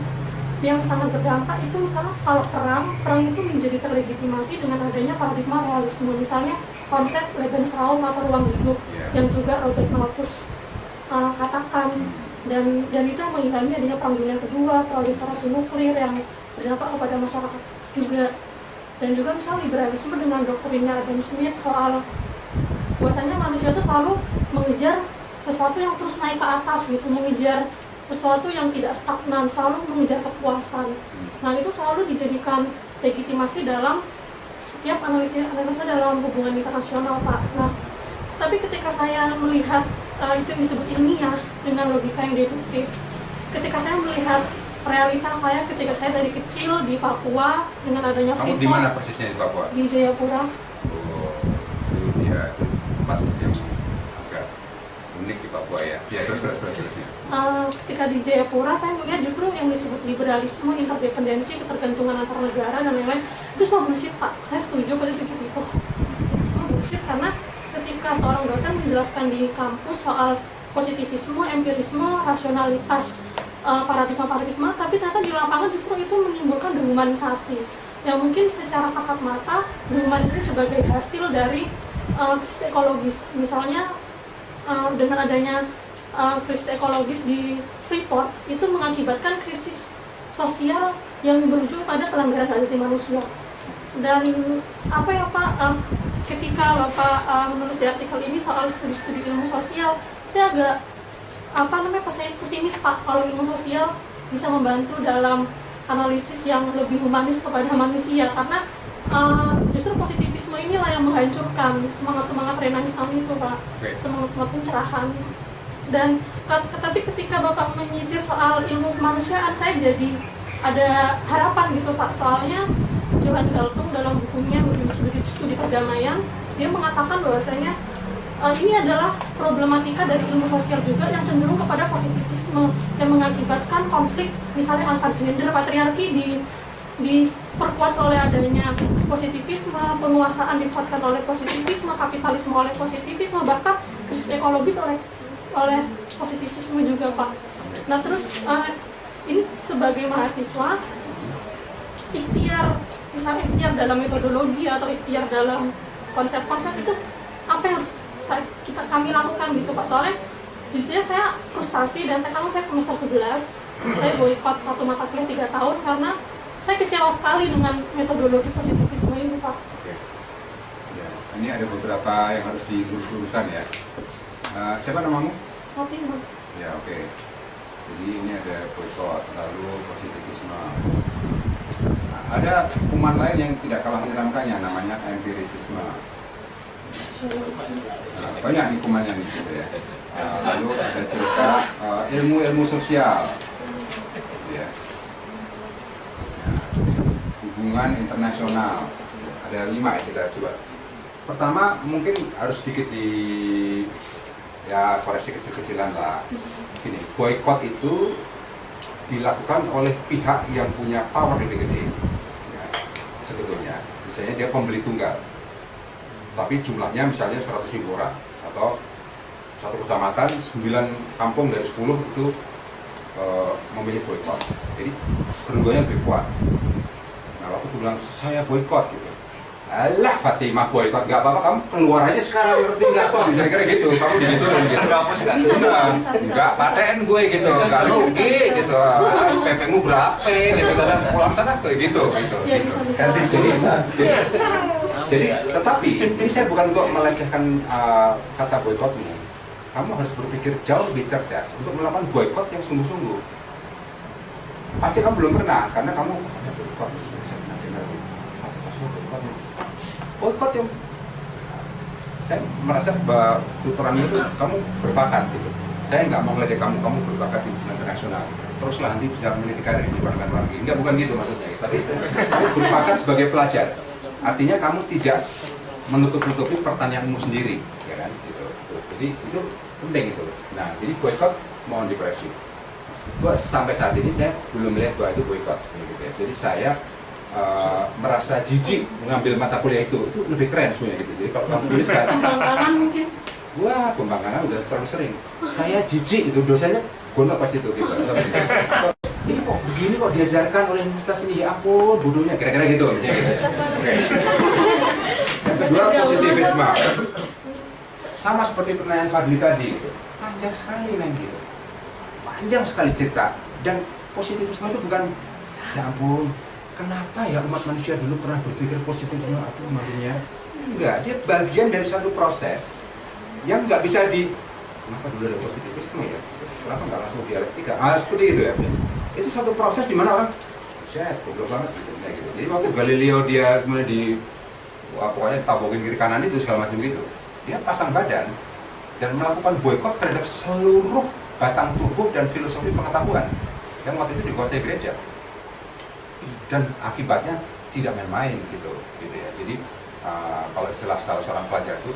yang sangat berdampak itu misalnya kalau perang itu menjadi terlegitimasi dengan adanya paradigma realisme, misalnya konsep Lebensraum atau ruang hidup yang juga Robert Malthus katakan, dan itu yang mengimbangi adanya perang dunia kedua, proliferasi nuklir yang berdampak kepada masyarakat juga. Dan juga misalnya liberalisme dengan doktrinnya Adam Smith soal bahwasanya manusia itu selalu mengejar sesuatu yang terus naik ke atas gitu, mengejar sesuatu yang tidak stagnan, selalu mengejar kepuasan. Nah, itu selalu dijadikan legitimasi dalam setiap analisa dalam hubungan internasional, Pak. Nah, tapi ketika saya melihat itu yang disebut ilmiah dengan logika yang deduktif, ketika saya melihat realitas saya ketika saya dari kecil di Papua dengan adanya Freeport. Kamu di mana persisnya di Papua? Di Jayapura. Oh, itu dia tempat yang agak unik di Papua ya. Ya, terusnya. Ketika di Jayapura saya melihat justru yang disebut liberalisme, interdependensi, ketergantungan antar negara dan lain-lain itu semua bullshit, Pak. Saya setuju kalau itu semua bullshit, karena ketika seorang dosen menjelaskan di kampus soal positivisme, empirisme, rasionalitas, paradigma, tapi ternyata di lapangan justru itu menimbulkan dehumanisasi yang mungkin secara kasat mata dehumanisasi sebagai hasil dari krisis ekologis. Misalnya dengan adanya krisis ekologis di Freeport itu mengakibatkan krisis sosial yang berujung pada pelanggaran hak asasi manusia. Dan apa ya Pak, ketika Bapak menulis di artikel ini soal studi-studi ilmu sosial, saya agak pesimis Pak kalau ilmu sosial bisa membantu dalam analisis yang lebih humanis kepada manusia, karena justru positivisme inilah yang menghancurkan semangat-semangat renaissance itu Pak, semangat-semangat pencerahan. Dan tapi ketika Bapak menyitir soal ilmu kemanusiaan, saya jadi ada harapan gitu Pak, soalnya Johan Galtung dalam bukunya Studi Perdamaian, dia mengatakan bahwasanya ini adalah problematika dari ilmu sosial juga yang cenderung kepada positivisme yang mengakibatkan konflik misalnya antar gender, patriarki diperkuat oleh adanya positivisme, penguasaan dikuatkan oleh positivisme, kapitalisme oleh positivisme, bahkan krisis ekologis oleh positivisme juga Pak. Nah terus ini sebagai mahasiswa, ikhtiar dalam metodologi atau ikhtiar dalam konsep-konsep itu apa yang harus kami lakukan gitu Pak, soalnya justru saya frustasi dan sekarang saya semester 11, saya boikot satu mata kuliah 3 tahun karena saya kecewa sekali dengan metodologi positivisme ini Pak. Oke. Ya, ini ada beberapa yang harus dilurus-luruskan ya. Siapa namamu? Fatima. Ya, oke. Jadi ini ada boikot, lalu positivisme. Nah, ada kuman lain yang tidak kalah menyeramkannya, namanya empirisisme. Nah, banyak nih kumannya nih gitu ya. Lalu ada cerita ilmu sosial, ya. Hubungan internasional, ada 5 ya, kita coba. Pertama mungkin harus sedikit koreksi kecil-kecilan lah. Ini boykot itu dilakukan oleh pihak yang punya power lebih gede, ya, sebetulnya. Misalnya dia pembeli tunggal, tapi jumlahnya misalnya 100.000 orang, atau satu kecamatan 9 kampung dari 10 itu memilih boykot. Jadi keduanya lebih kuat. Nah waktu aku bilang saya boykot gitu, alah Fatimah boykot nggak apa-apa, kamu keluar aja sekarang, ngerti nggak soal kira-kira gitu, kamu di situ gitu. Nggak paten gue gitu, nggak rugi gitu, SPP-mu berapa gitu, sana pulang sana tuh gitu. Ya, bisa. Jadi tetapi ini saya bukan untuk melecehkan kata boykotmu. Kamu harus berpikir jauh lebih cerdas untuk melakukan boykot yang sungguh-sungguh. Pasti kamu belum pernah, karena kamu boykot yang saya merasa bahwa tutoran itu kamu berbakat gitu. Saya nggak mau meledek kamu berbakat di dunia internasional. Teruslah nanti bisa memiliki karir di luar negeri. Enggak, bukan gitu maksudnya. Tapi kamu berbakat sebagai pelajar. Artinya kamu tidak menutup-nutupi pertanyaanmu sendiri, ya kan? Gitu. Jadi itu penting itu. Nah, jadi boykot mohon dikoreksi. Sampai saat ini saya belum melihat bahwa itu boykot. Gitu ya. Jadi saya merasa jijik mengambil mata kuliah itu lebih keren sebenarnya gitu. Jadi kalau kamu tuliskan Pembangkangan mungkin. Wah, pembangkangan udah terlalu sering. Saya jijik itu, dosennya gono pas itu gitu. Ini kok begini kok diajarkan oleh universitas ini, ya ampun bodohnya, kira-kira gitu misalnya gitu. Oke. Yang kedua, positivisme. Sama seperti pertanyaan Fadli tadi gitu. Panjang sekali men gitu. Panjang sekali cerita, dan positivisme itu bukan ya ampun kenapa ya umat manusia dulu pernah berpikir positivisme atau maksudnya enggak, dia bagian dari satu proses yang nggak bisa kenapa dulu ada positivisme ya, kenapa nggak langsung dialektika, seperti itu ya. Itu satu proses di mana orang buset, goblok banget gitu. Nah, gitu. Jadi waktu Galileo dia kemudian pokoknya ditabokin kiri kanan itu segala macam gitu, dia pasang badan dan melakukan boykot terhadap seluruh batang tubuh dan filosofi pengetahuan yang waktu itu dikuasai gereja. Dan akibatnya tidak main-main gitu ya. Jadi kalau istilah salah seorang pelajar itu,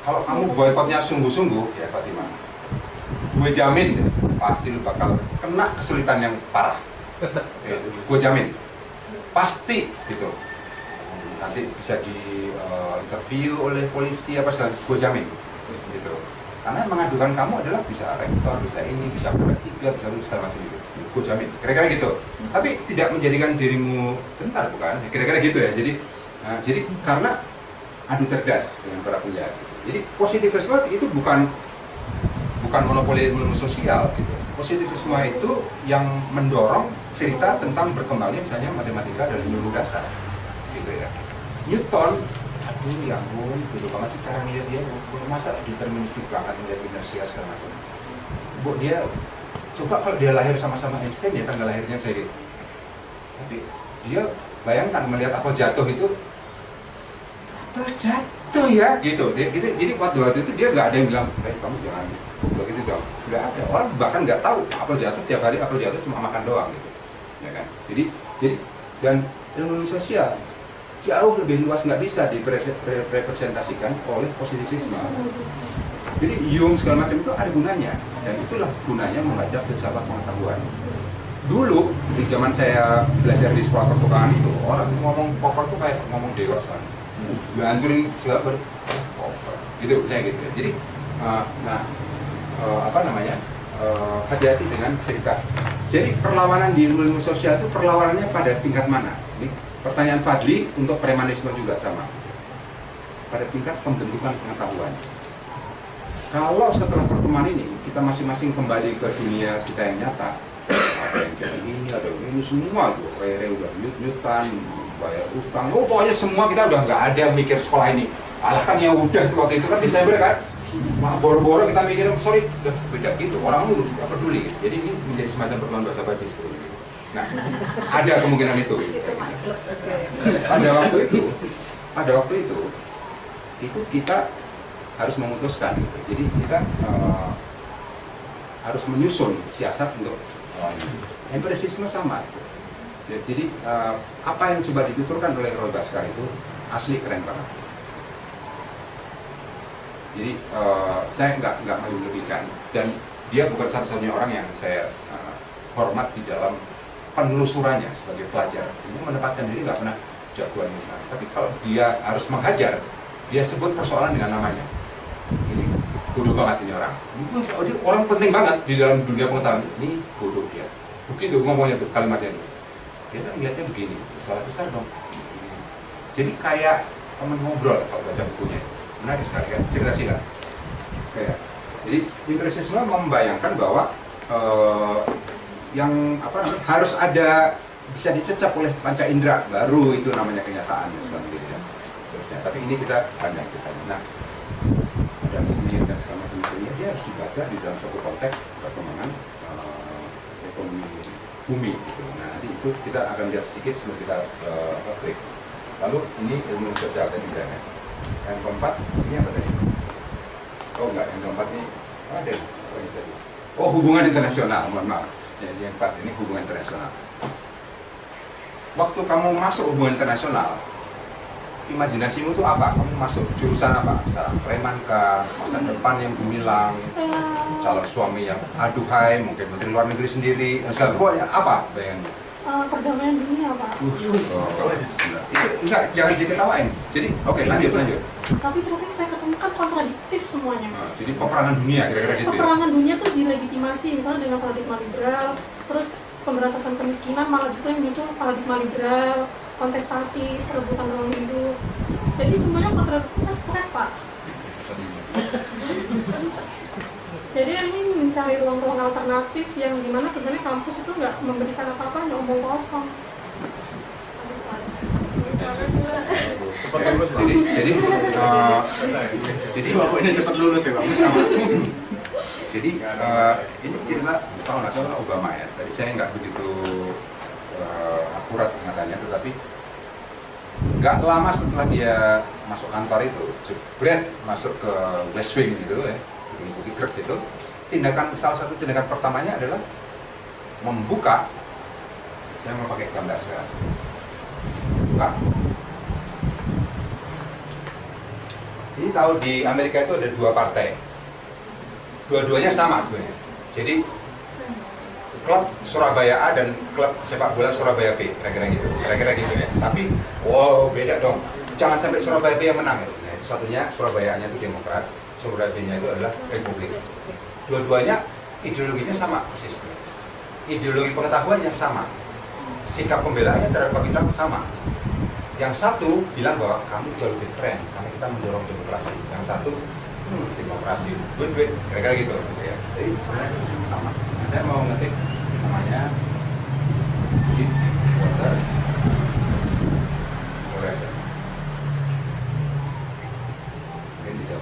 kalau kamu boykotnya sungguh-sungguh ya Fatimah, gue jamin deh, pasti lu bakal kena kesulitan yang parah. Ya, gue jamin, pasti gitu. Nanti bisa di interview oleh polisi apa segala, gue jamin gitu. Karena mengadukan kamu adalah bisa rektor, bisa ini, bisa PPT, bisa segala macam gitu. Gue jamin, kira-kira gitu. Tapi tidak menjadikan dirimu gentar, bukan? Kira-kira gitu ya. Jadi karena adu cerdas dengan para penyiar. Jadi positivisme itu bukan monopoli ilmu sosial. Gitu. Positivisme itu yang mendorong cerita tentang berkembangnya misalnya matematika dan ilmu dasar, gitu ya. Newton, aduh ya ampun, dulu banget sih cara ngeliat dia, masa deterministik banget melihat inersia segala macam. Bu, dia coba kalau dia lahir sama-sama Einstein ya tanggal lahirnya saya gitu. Tapi dia bayangkan melihat apel jatuh itu, apel jatuh ya gitu. Jadi waktu itu dia nggak ada yang bilang, kamu jangan begitu dong. Nggak ada. Orang bahkan nggak tahu apel jatuh, tiap hari apel jatuh cuma makan doang gitu, ya kan. Jadi dan ilmu sosial jauh lebih luas, nggak bisa direpresentasikan oleh positivisme. Jadi Jung segala macam itu ada gunanya, dan itulah gunanya membaca filsafat pengetahuan. Dulu di zaman saya belajar di sekolah pertukangan itu, orang ngomong popper tuh kayak ngomong dewasa, ngancurin segala popper, gitu saya gitu ya. Jadi hati-hati dengan cerita. Jadi perlawanan di ilmu sosial itu perlawanannya pada tingkat mana? Ini pertanyaan Fadli untuk premanisme juga sama. Pada tingkat pembentukan pengetahuan. Kalau setelah pertemuan ini kita masing-masing kembali ke dunia kita yang nyata, ada yang jadi ini, ada yang ini, semua tuh kayak udah nyut-nyutan, bayar utang, pokoknya semua kita udah nggak ada mikir sekolah ini. Alah kan ya udah tuh waktu itu kan Desember kan, boro-boro kita mikir, sorry, udah beda gitu, orang lu nggak peduli. Gitu. Jadi ini menjadi semacam pertemuan basa-basi seperti itu. Nah, ada kemungkinan itu. Gitu. Pada waktu itu kita harus memutuskan. Gitu. Jadi kita harus menyusun siasat untuk empirisisme sama. Gitu. Jadi apa yang coba dituturkan oleh Roy Bhaskar itu asli keren banget. Jadi saya nggak melebihkan, dan dia bukan satu-satunya orang yang saya hormat di dalam penelusurannya sebagai pelajar. Ini menempatkan diri nggak pernah jagoan misalnya. Tapi kalau dia harus menghajar, dia sebut persoalan dengan namanya. Ini bodoh banget ini orang. Ini orang penting banget di dalam dunia pengetahuan. Ini bodoh dia. Begitu ngomongnya tuh kalimatnya itu. Dia kan lihatnya begini, salah besar dong. Jadi kayak teman ngobrol kalau baca bukunya. Menarik sekali kan, cerita singkat. Kayak, jadi impressionisme membayangkan bahwa yang apa namanya harus ada bisa dicecap oleh panca indera baru itu namanya kenyataan selanjutnya. Tapi ini kita panjang ceritanya. Nah, ada seni dan segala macam seni dia harus dibaca di dalam suatu konteks perkembangan ekonomi bumi gitu. Nah, nanti itu kita akan lihat sedikit sebelum kita break. Lalu ini ilmu sosial tadi berapa? Yang keempat ini apa tadi? Oh enggak, yang keempat ini ada. Oh ini tadi. Oh, hubungan internasional, mohon maaf. Jadi yang keempat ini hubungan internasional. Waktu kamu masuk hubungan internasional, imajinasimu itu apa? Kamu masuk jurusan apa? Sekarang preman kah? Masa depan yang gemilang, calon suami yang aduhai, mungkin menteri luar negeri sendiri, dan segala pokoknya apa bayangannya? Perdamaian dunia, Pak. Itu enggak, jangan diketawain. Jadi, oke, lanjut. Tapi terus saya ketemukan kontradiktif semuanya. Nah, jadi peperangan dunia kira-kira gitu ya. Peperangan dunia tuh dilegitimasi misalnya dengan paradigma liberal, terus pemberantasan kemiskinan malah justru yang muncul paradigma liberal, kontestasi, perebutan ruang hidup. Jadi semuanya kontradiktif, saya stres, Pak. Jadi ini mencari ruang-ruang alternatif yang dimana sebenarnya kampus itu nggak memberikan apa-apa, hanya omong kosong. Jadi pokoknya cepat lulus ya Bang. Sama. Jadi ini cerita kalau nggak salah Obama ya. Tadi saya nggak begitu akurat ingatannya, tetapi nggak lama setelah dia masuk kantor itu, jebret masuk ke West Wing gitu ya, mengikuti Greg itu. Salah satu tindakan pertamanya adalah membuka. Saya mau pakai gambar sekarang. Buka. Ini tahu di Amerika itu ada dua partai. Dua-duanya sama sebenarnya. Jadi klub Surabaya A dan klub sepak bola Surabaya B, kira-kira gitu ya. Tapi, wow beda dong. Jangan sampai Surabaya B yang menang. Nah, satunya Surabaya A-nya itu Demokrat, Surabaya B-nya itu adalah Republik. Dua-duanya ideologinya sama persis. Ideologi pengetahuannya sama. Sikap pembelaannya terhadap kita sama. Yang satu bilang bahwa kamu jauh lebih keren karena kita mendorong demokrasi. Yang satu demokrasi, win-win, kira-kira gitu ya. Jadi sama. Saya mau ngetik namanya Deep Water Horizon. Mungkin 30.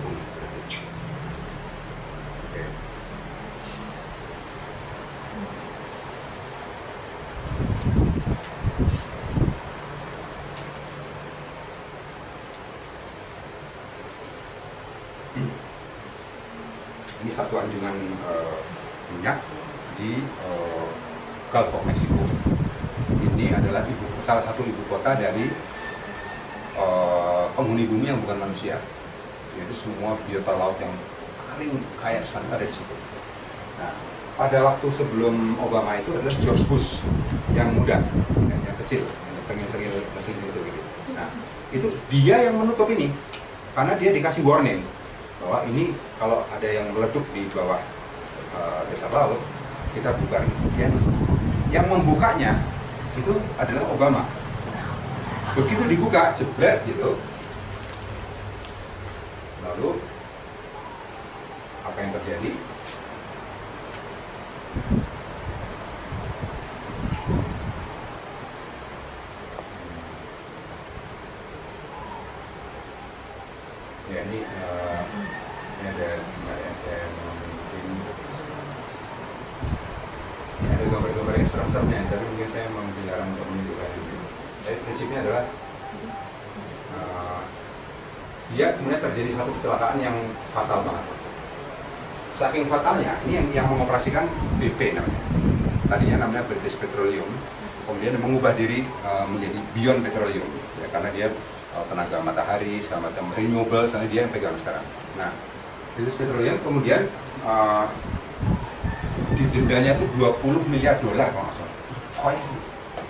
Oke. Ini satu anjungan minyak di Gulf of Mexico. Ini adalah salah satu ibu kota dari penghuni bumi yang bukan manusia, yaitu semua biota laut yang paling kaya sana ada di situ. Nah, pada waktu sebelum Obama itu adalah George Bush yang muda, yang kecil, yang tengil-tengil mesin itu gitu. Nah, itu dia yang menutup ini karena dia dikasih warning bahwa ini kalau ada yang meleduk di bawah dasar laut, kita buka. Yang membukanya itu adalah Obama. Begitu dibuka, jebret gitu. Lalu apa yang terjadi? Ya ini ada saya mau ada gambar-gambar yang serem-seremnya, tapi mungkin saya mau dilarang untuk menunjukkan ini. Jadi prinsipnya adalah dia kemudian terjadi satu kecelakaan yang fatal banget. Saking fatalnya, ini yang mengoperasikan BP namanya. Tadinya namanya British Petroleum, kemudian mengubah diri menjadi Beyond Petroleum, ya, karena dia tenaga matahari, segala macam renewable, soalnya dia yang pegang sekarang. Nah, British Petroleum kemudian didendanya itu $20 miliar kalau nggak salah. Oh,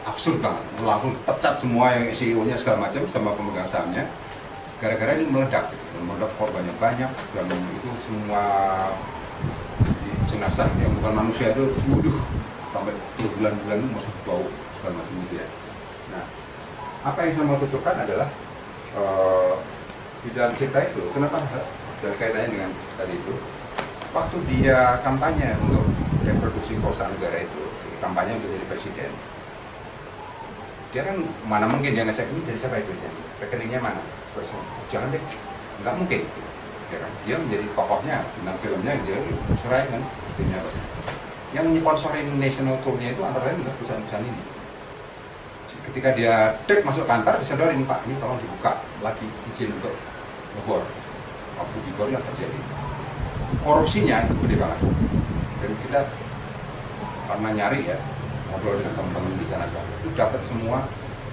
absurd banget, langsung pecat semua yang CEO-nya segala macam sama pemegang sahamnya. Gara-gara ini meledak korbannya banyak, dan itu semua jenazah yang bukan manusia itu, sampai bulan-bulan masuk bau segala macam itu ya. Nah, apa yang saya mau tutupkan adalah di dalam cerita itu, kenapa dan kaitannya dengan tadi itu, waktu dia kampanye untuk reproduksi kekuasaan negara itu, kampanye untuk jadi presiden, dia kan mana mungkin dia ngecek ini dari siapa itu, rekeningnya mana, terus jangan deh, nggak mungkin, ya kan? Dia menjadi tokohnya, dengan filmnya dia serai kan, filmnya apa? Yang sponsorin national tournya itu antara lain adalah perusahaan-perusahaan ini. Ketika dia masuk kantor, disedorin, Pak, ini tolong dibuka lagi izin untuk ngebor. Waktu dibor yang terjadi. Korupsinya itu gede banget. Dan kita karena nyari ya, ngobrol dengan teman-teman di sana, itu dapat semua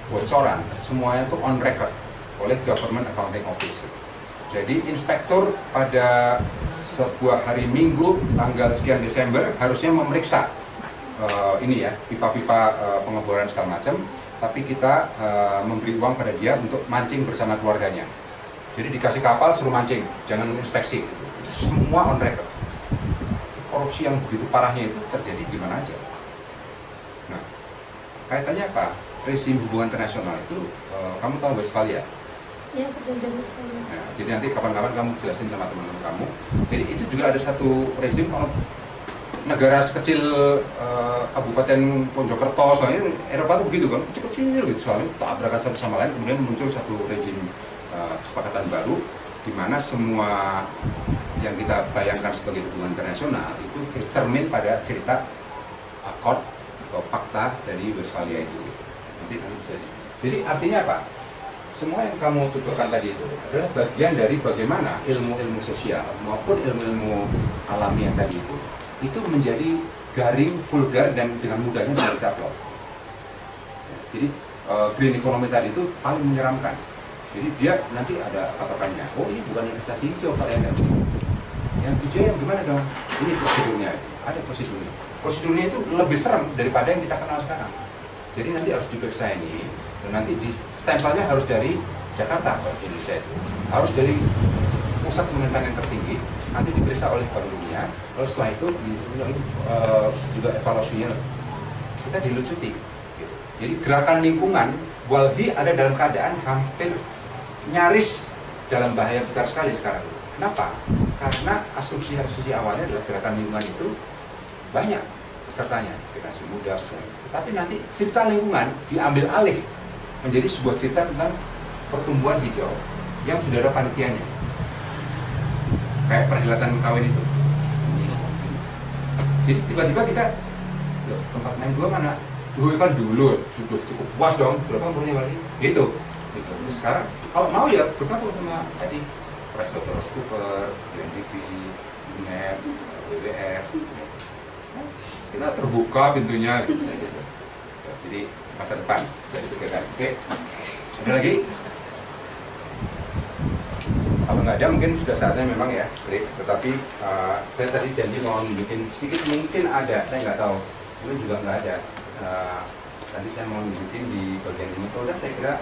bocoran, semuanya itu on record oleh Government Accounting Office. Jadi inspektur pada sebuah hari Minggu tanggal sekian Desember harusnya memeriksa ini ya, pipa-pipa pengeboran segala macam. Tapi kita memberi uang pada dia untuk mancing bersama keluarganya. Jadi dikasih kapal suruh mancing, jangan inspeksi. Itu semua on record. Korupsi yang begitu parahnya itu terjadi di mana aja. Nah, kaitannya apa? Rezim hubungan internasional itu, kamu tahu Westphalia? Ya, perjanjian Westphalia. Nah, jadi nanti kapan-kapan kamu jelasin sama teman-teman kamu. Jadi itu juga ada satu rezim kalau negara sekecil Kabupaten Mojokerto, soalnya Eropa tuh begitu kan, kecil-kecil gitu, soalnya tabrakan satu sama lain, kemudian muncul satu rezim kesepakatan baru, di mana semua yang kita bayangkan sebagai hubungan internasional itu tercermin pada cerita akord atau fakta dari Westphalia itu. Nanti bisa jadi artinya apa? Semua yang kamu tuturkan tadi itu adalah bagian dari bagaimana ilmu-ilmu sosial maupun ilmu-ilmu alami yang tadi itu menjadi garing, vulgar, dan dengan mudahnya bisa dicaplok. Jadi green economy tadi itu paling menyeramkan. Jadi dia nanti ada patokannya, oh ini bukan investasi hijau, kalian nggak begini. Yang hijau yang gimana dong? Ini prosedurnya, ada prosedurnya. Prosedurnya itu lebih serem daripada yang kita kenal sekarang. Jadi nanti harus diperiksa ini, dan nanti di stempelnya harus dari Jakarta, Indonesia itu. Harus dari pusat pemerintahan yang tertinggi, nanti diperiksa oleh Bank Dunia, lalu setelah itu juga evaluasinya kita dilucuti. Gitu. Jadi gerakan lingkungan Walhi ada dalam keadaan hampir nyaris dalam bahaya besar sekali sekarang. Kenapa? Karena asumsi-asumsi awalnya adalah gerakan lingkungan itu banyak pesertanya, generasi muda, tapi nanti cipta lingkungan diambil alih menjadi sebuah cerita tentang pertumbuhan hijau yang sudah ada panitianya. Kayak perhelatan kawin itu. Jadi tiba-tiba kita, tempat main gua mana? Dulu kan dulu sudah cukup puas dong, berapa umurnya lagi? Gitu. Sekarang kalau mau ya bergabung sama tadi PricewaterhouseCoopers, UNDP, UNEP, WWF. Kita terbuka pintunya gitu. Jadi masa depan bisa dipikirkan. Oke. Ada lagi? Kalau nggak ada mungkin sudah saatnya memang ya break. Tetapi saya tadi janji mau nunjukin sedikit, mungkin ada, saya nggak tahu, mungkin juga nggak ada. Tadi saya mau nunjukin di bagian ini. Kalau udah saya kira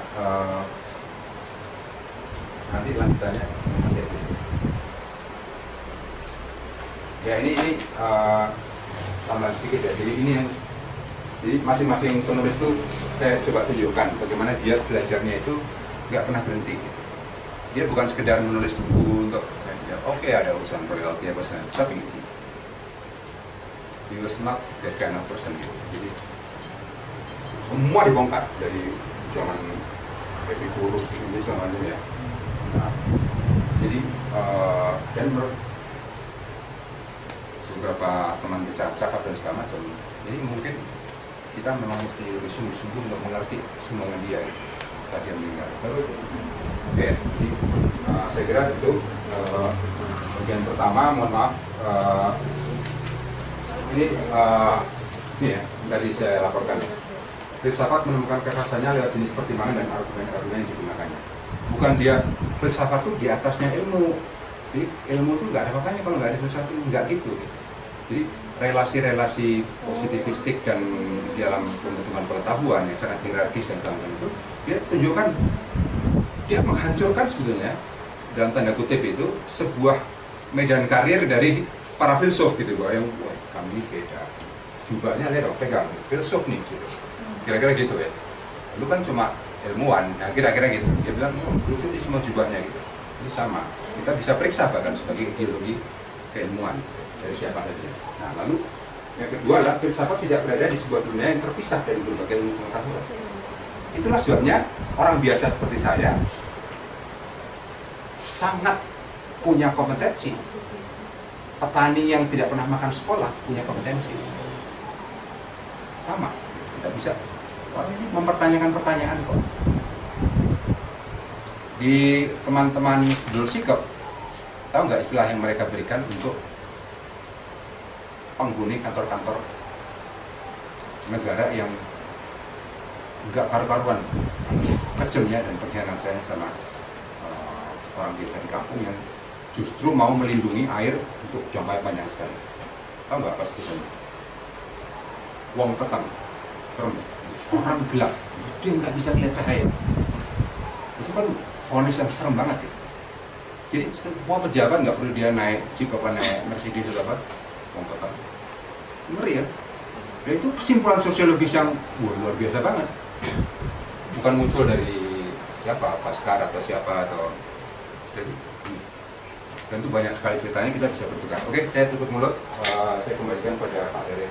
nanti lanjutannya nanti. Ya ini tambah sedikit ya. Jadi ini yang jadi masing-masing penulis itu saya coba tunjukkan bagaimana dia belajarnya itu nggak pernah berhenti. Dia bukan sekedar menulis buku untuk ya, oke, ada urusan royalty apa saja, tapi he was not that kind of person gitu. Jadi semua dibongkar dari zaman Epicurus ini semuanya ya. Nah, jadi dan beberapa teman bercakap dan segala macam. Jadi mungkin kita memang mesti lebih sungguh-sungguh untuk mengerti sumbangan dia saat dia meninggal. Baru itu. Oke, jadi saya kira itu bagian pertama. Mohon maaf, ini ya tadi saya laporkan. Filsafat menemukan kekhasannya lewat jenis pertimbangan dan argumen-argumen yang digunakannya. Bukan dia filsafat itu di atasnya ilmu. Jadi ilmu itu nggak ada apa-apanya kalau nggak ada filsafat, nggak gitu. Jadi relasi-relasi positivistik dan dalam pembentukan pengetahuan yang sangat hierarkis dan segala macam itu, dia tunjukkan, dia menghancurkan sebetulnya dalam tanda kutip itu sebuah medan karir dari para filsuf gitu, bahwa yang wah, kami beda, jubahnya lihat dong pegang filsuf nih gitu. Kira-kira gitu ya. Lu kan cuma ilmuwan. Nah, kira-kira gitu. Dia bilang, oh, lucu di semua jubahnya gitu. Ini sama. Kita bisa periksa bahkan sebagai ideologi keilmuan dari siapa saja. Nah, lalu yang kedua adalah filsafat tidak berada di sebuah dunia yang terpisah dari berbagai ilmu pengetahuan. Itulah sebabnya orang biasa seperti saya sangat punya kompetensi. Petani yang tidak pernah makan sekolah punya kompetensi. Sama, tidak bisa. Wah, ini mempertanyakan pertanyaan kok. Di teman-teman Dul Sikap, tahu nggak istilah yang mereka berikan untuk penghuni kantor-kantor negara yang nggak karu-karuan kejamnya dan pengkhianatan sama orang desa di kampung yang justru mau melindungi air untuk jangka panjang sekali. Tahu nggak apa sebetulnya? Wong petang, serem, orang gelap, dia nggak bisa lihat cahaya. Itu kan vonis yang serem banget ya. Jadi semua pejabat nggak perlu dia naik jeep apa naik Mercedes atau apa, wong petang. Ngeri ya. Dan itu kesimpulan sosiologis yang luar biasa banget. Bukan muncul dari siapa, Pascal atau siapa atau dari, dan itu banyak sekali ceritanya, kita bisa bertukar. Oke, saya tutup mulut, saya kembalikan pada Pak Dere.